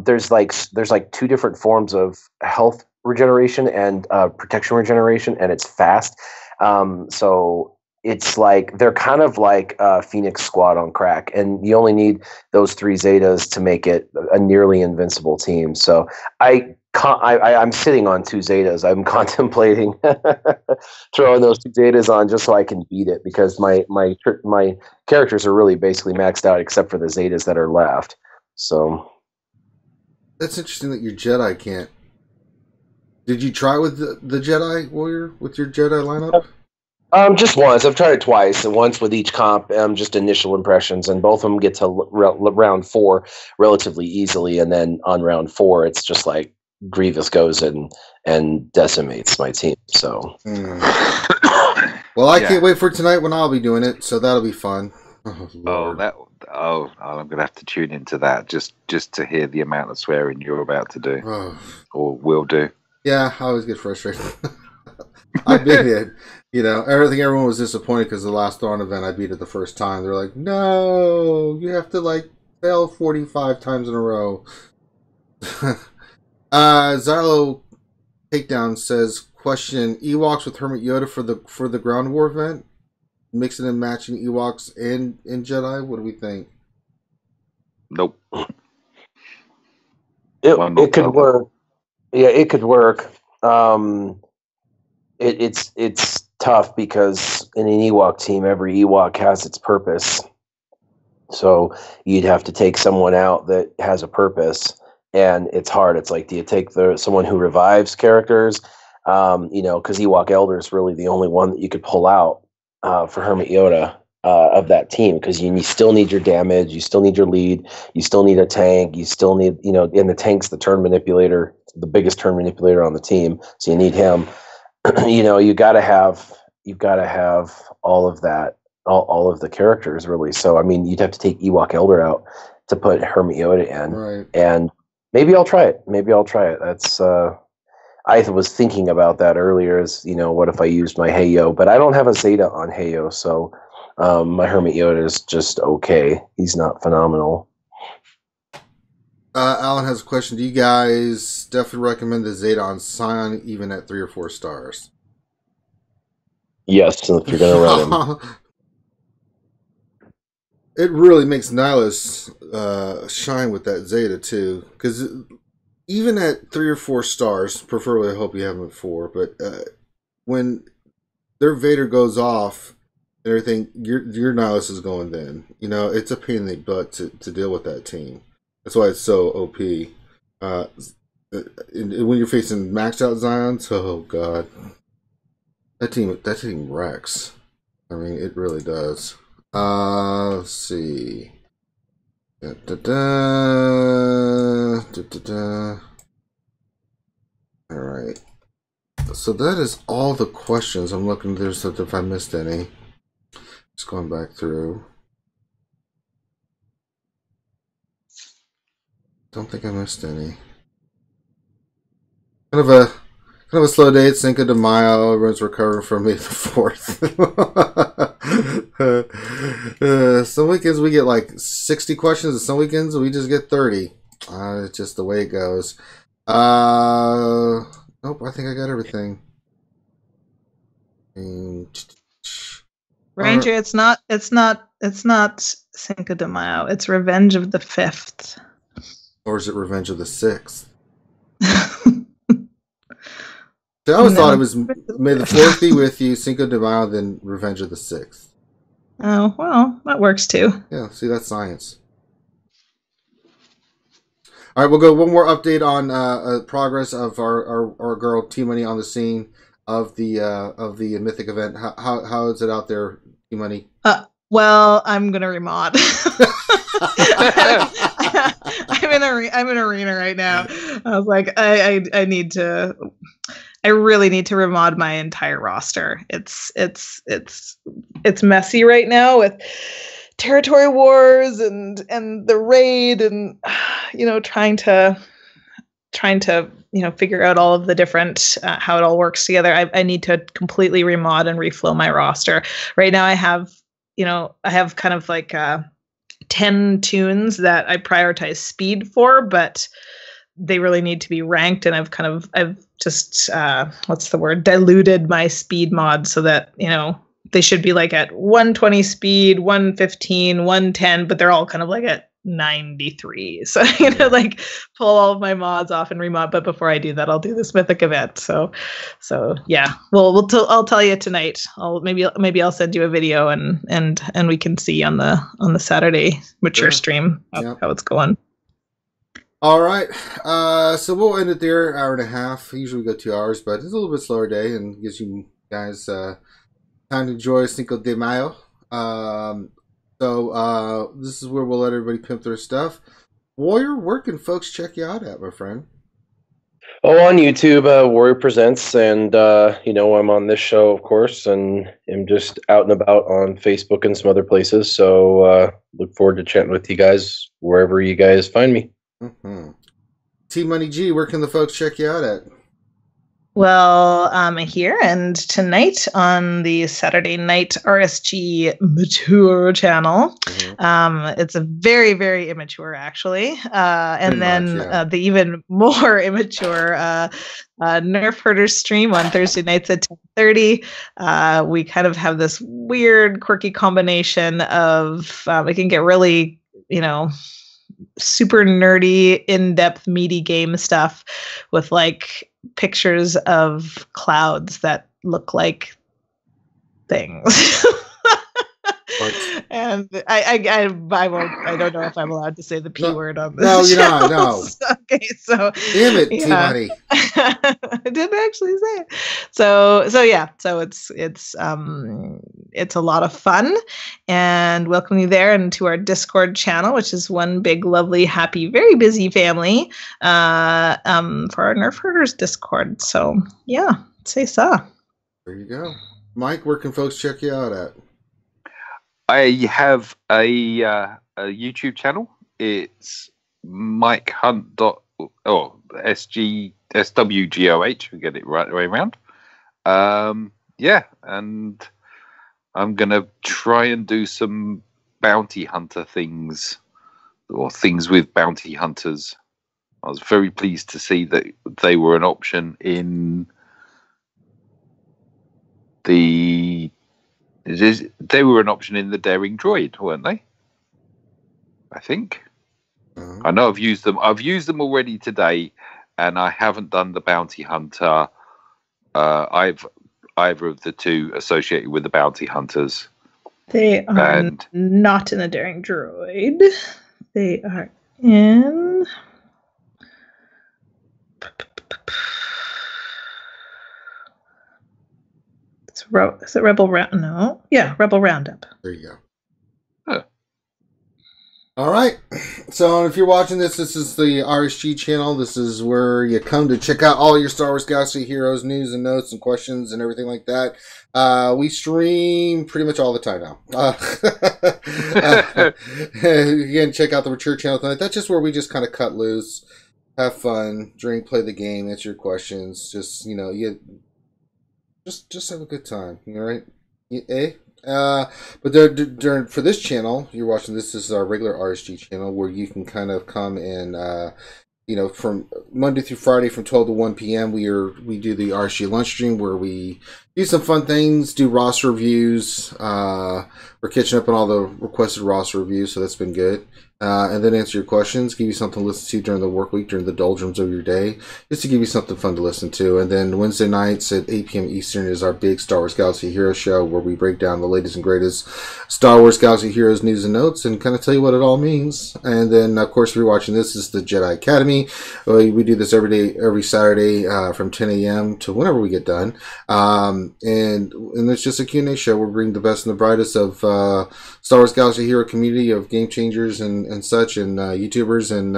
there's 2 different forms of health regeneration and protection regeneration, and it's fast. So it's they're kind of like Phoenix Squad on crack, and you only need those 3 Zetas to make it a nearly invincible team. So I'm sitting on 2 Zetas. I'm contemplating throwing those 2 Zetas on just so I can beat it, because my characters are really basically maxed out except for the Zetas that are left. So that's interesting that your Jedi can't. Did you try with the Jedi warrior with your Jedi lineup? Just once. I've tried it twice, and once with each comp, just initial impressions, and both of them get to round 4 relatively easily, and then on round 4, it's just Grievous goes and decimates my team. So, well, I can't wait for tonight when I'll be doing it. So that'll be fun. I'm gonna have to tune into that just to hear the amount of swearing you're about to do or will do. Yeah, I always get frustrated. I beat it. I think everyone was disappointed because the last Thrawn event I beat it the first time. They're like, "No, you have to fail 45 times in a row." Xylo Takedown says, question: Ewoks with Hermit Yoda for the Ground War event, mixing and matching Ewoks and Jedi. What do we think? Nope. It could work. Yeah, it could work. It's tough because in an Ewok team, every Ewok has its purpose. So you'd have to take someone out that has a purpose, and it's hard. It's like, do you take someone who revives characters? Because Ewok Elder is really the only one that you could pull out for Hermit Yoda of that team, because you still need your damage, you still need your lead, you still need a tank, you still need, and the tank's the turn manipulator, the biggest turn manipulator on the team, so you need him. You've got to have all of that, all of the characters, really. So, I mean, you'd have to take Ewok Elder out to put Hermit Yoda in. Right. And maybe I'll try it. That's, I was thinking about that earlier, as, what if I used my Heyo? But I don't have a Zeta on Heyo, so my Hermit Yoda is just okay. He's not phenomenal. Alan has a question. Do you guys definitely recommend the Zeta on Sion, even at 3 or 4 stars? Yes, if you're going to run him. It really makes Nihilus shine with that Zeta, too. Because even at 3 or 4 stars, preferably I hope you have them at 4, but when their Vader goes off and everything, your Nihilus is going then. It's a pain in the butt to deal with that team. That's why it's so OP. When you're facing maxed out Zions, oh god, that team wrecks. I mean, it really does. Let's see. All right. So that is all the questions. I'm looking if I missed any. Just going back through. Don't think I missed any. Kind of a slow day at Cinco de Mayo. Everyone's recovering from May the 4th. Some weekends we get like 60 questions, and some weekends we just get 30. It's just the way it goes. Nope, I think I got everything. Ranger, it's not Cinco de Mayo. It's Revenge of the 5th. Or is it Revenge of the 6th? I always thought it was May the 4th be with you, Cinco de Mayo, then Revenge of the 6th. Oh, well, that works too. Yeah, see, that's science. All right, we'll go one more update on progress of our girl T-Money on the scene of the Mythic event. How is it out there, T-Money? Well, I'm gonna remod. I'm in arena right now. I was like, I really need to remod my entire roster. It's messy right now with territory wars and the raid, and trying to figure out all of the different how it all works together. I need to completely remod and reflow my roster. Right now I have kind of like 10 tunes that I prioritize speed for, but they really need to be ranked, and I've just diluted my speed mod so that they should be like at 120 speed, 115, 110, but they're all kind of like at 93. So like pull all of my mods off and remod. But before I do that, I'll do this Mythic event. So yeah, I'll tell you tonight. Maybe I'll send you a video and we can see on the Saturday mature stream how it's going. All right, so we'll end it there. Hour and a half. Usually we go 2 hours, but it's a little bit slower day and gives you guys time to enjoy Cinco de Mayo. So this is where we'll let everybody pimp their stuff. Warrior, where can folks check you out at, my friend? Oh, on YouTube, Warrior Presents, and I'm on this show, of course, and I'm just out and about on Facebook and some other places. So look forward to chatting with you guys wherever you guys find me. Mm-hmm. T-Money G, where can the folks check you out at? Well, I'm here, and tonight on the Saturday night RSG Mature channel, it's a very, very immature, actually. And then the even more immature Nerf Herder stream on Thursday nights at 10:30. We kind of have this weird, quirky combination of it can get really, super nerdy, in-depth, meaty game stuff with like pictures of clouds that look like things. And I don't know if I'm allowed to say the P word on this. No, you're not. No. Okay, so damn it, T-Money. I didn't actually say it. So it's a lot of fun, and welcome you there and to our Discord channel, which is one big, lovely, happy, very busy family for our Nerf Herders Discord. So yeah, say so. There you go. Mike, where can folks check you out at? I have a YouTube channel. It's Mike Hunt SWGOH. We get it right the way around. Yeah, and I'm gonna try and do some bounty hunter things, or things with bounty hunters. I was very pleased to see that they were an option in the. They were an option in the Daring Droid, weren't they? I think. I know I've used them. I've used them already today, and I haven't done the Bounty Hunter. Either of the two associated with the Bounty Hunters. They are not in the Daring Droid. They are in. Is it Rebel Round? No. Yeah, Rebel Roundup. There you go. Huh. All right. So if you're watching this is the RSG channel. This is where you come to check out all your Star Wars Galaxy Heroes news and notes and questions and everything like that. We stream pretty much all the time now. Again, check out the Mature channel tonight. That's just where we just kind of cut loose, have fun, drink, play the game, answer your questions. Just, Just have a good time, all right? But during for this channel, you're watching. This is our regular RSG channel where you can kind of come and from Monday through Friday from 12 to 1 p.m. we do the RSG lunch stream where we do some fun things, do roster reviews. We're catching up on all the requested roster reviews, so that's been good. And then answer your questions, give you something to listen to during the work week, during the doldrums of your day, just to give you something fun to listen to. And then Wednesday nights at 8 p.m. Eastern is our big Star Wars Galaxy Heroes show, where we break down the latest and greatest Star Wars Galaxy Heroes news and notes and kind of tell you what it all means. And then, of course, if you're watching this, is the Jedi Academy. We do this every Saturday from 10 a.m. to whenever we get done. And it's just a Q&A show where we bring the best and the brightest of Star Wars Galaxy Hero community of game changers and such, and YouTubers, and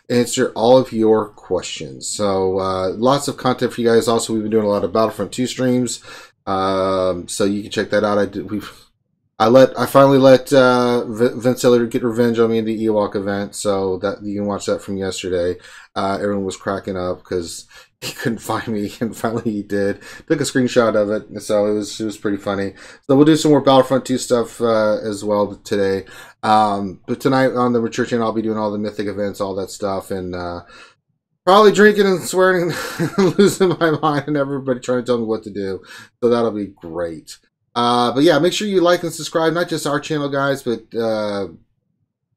answer all of your questions. So lots of content for you guys. Also, we've been doing a lot of Battlefront 2 streams, so you can check that out. I finally let Vince Elliott get revenge on me in the Ewok event, so that you can watch that from yesterday. Everyone was cracking up because he couldn't find me, and finally he did. Took a screenshot of it, so it was pretty funny. So we'll do some more Battlefront 2 stuff as well today. But tonight on the Mature channel, I'll be doing all the Mythic events, all that stuff, and probably drinking and swearing and losing my mind, and everybody trying to tell me what to do. So that'll be great. But yeah, make sure you like and subscribe, not just our channel, guys, but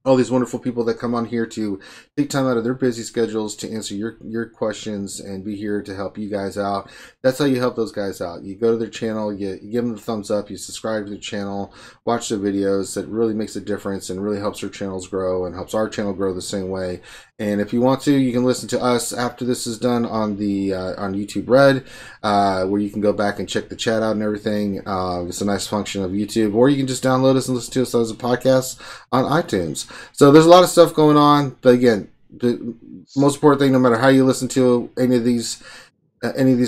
all these wonderful people that come on here to take time out of their busy schedules to answer your questions and be here to help you guys out. That's how you help those guys out. You go to their channel, you give them the thumbs up, you subscribe to their channel, watch the videos. That really makes a difference and really helps their channels grow and helps our channel grow the same way. And if you want to, you can listen to us after this is done on the on YouTube Red, where you can go back and check the chat out and everything. It's a nice function of YouTube, or you can just download us and listen to us as a podcast on iTunes. So there's a lot of stuff going on, but again, the most important thing, no matter how you listen to any of these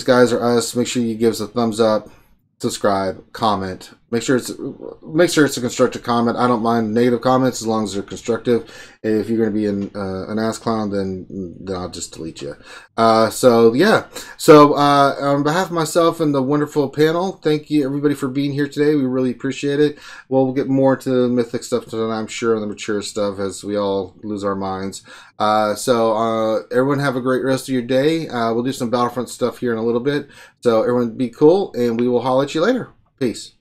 guys or us, make sure you give us a thumbs up, subscribe, comment, Make sure it's a constructive comment. I don't mind negative comments as long as they're constructive. If you're going to be an ass clown, then I'll just delete you. So yeah. So on behalf of myself and the wonderful panel, thank you everybody for being here today. We really appreciate it. We'll get more into the mythic stuff tonight, I'm sure, and the mature stuff as we all lose our minds. So everyone have a great rest of your day. We'll do some Battlefront stuff here in a little bit. So everyone be cool, and we will holler at you later. Peace.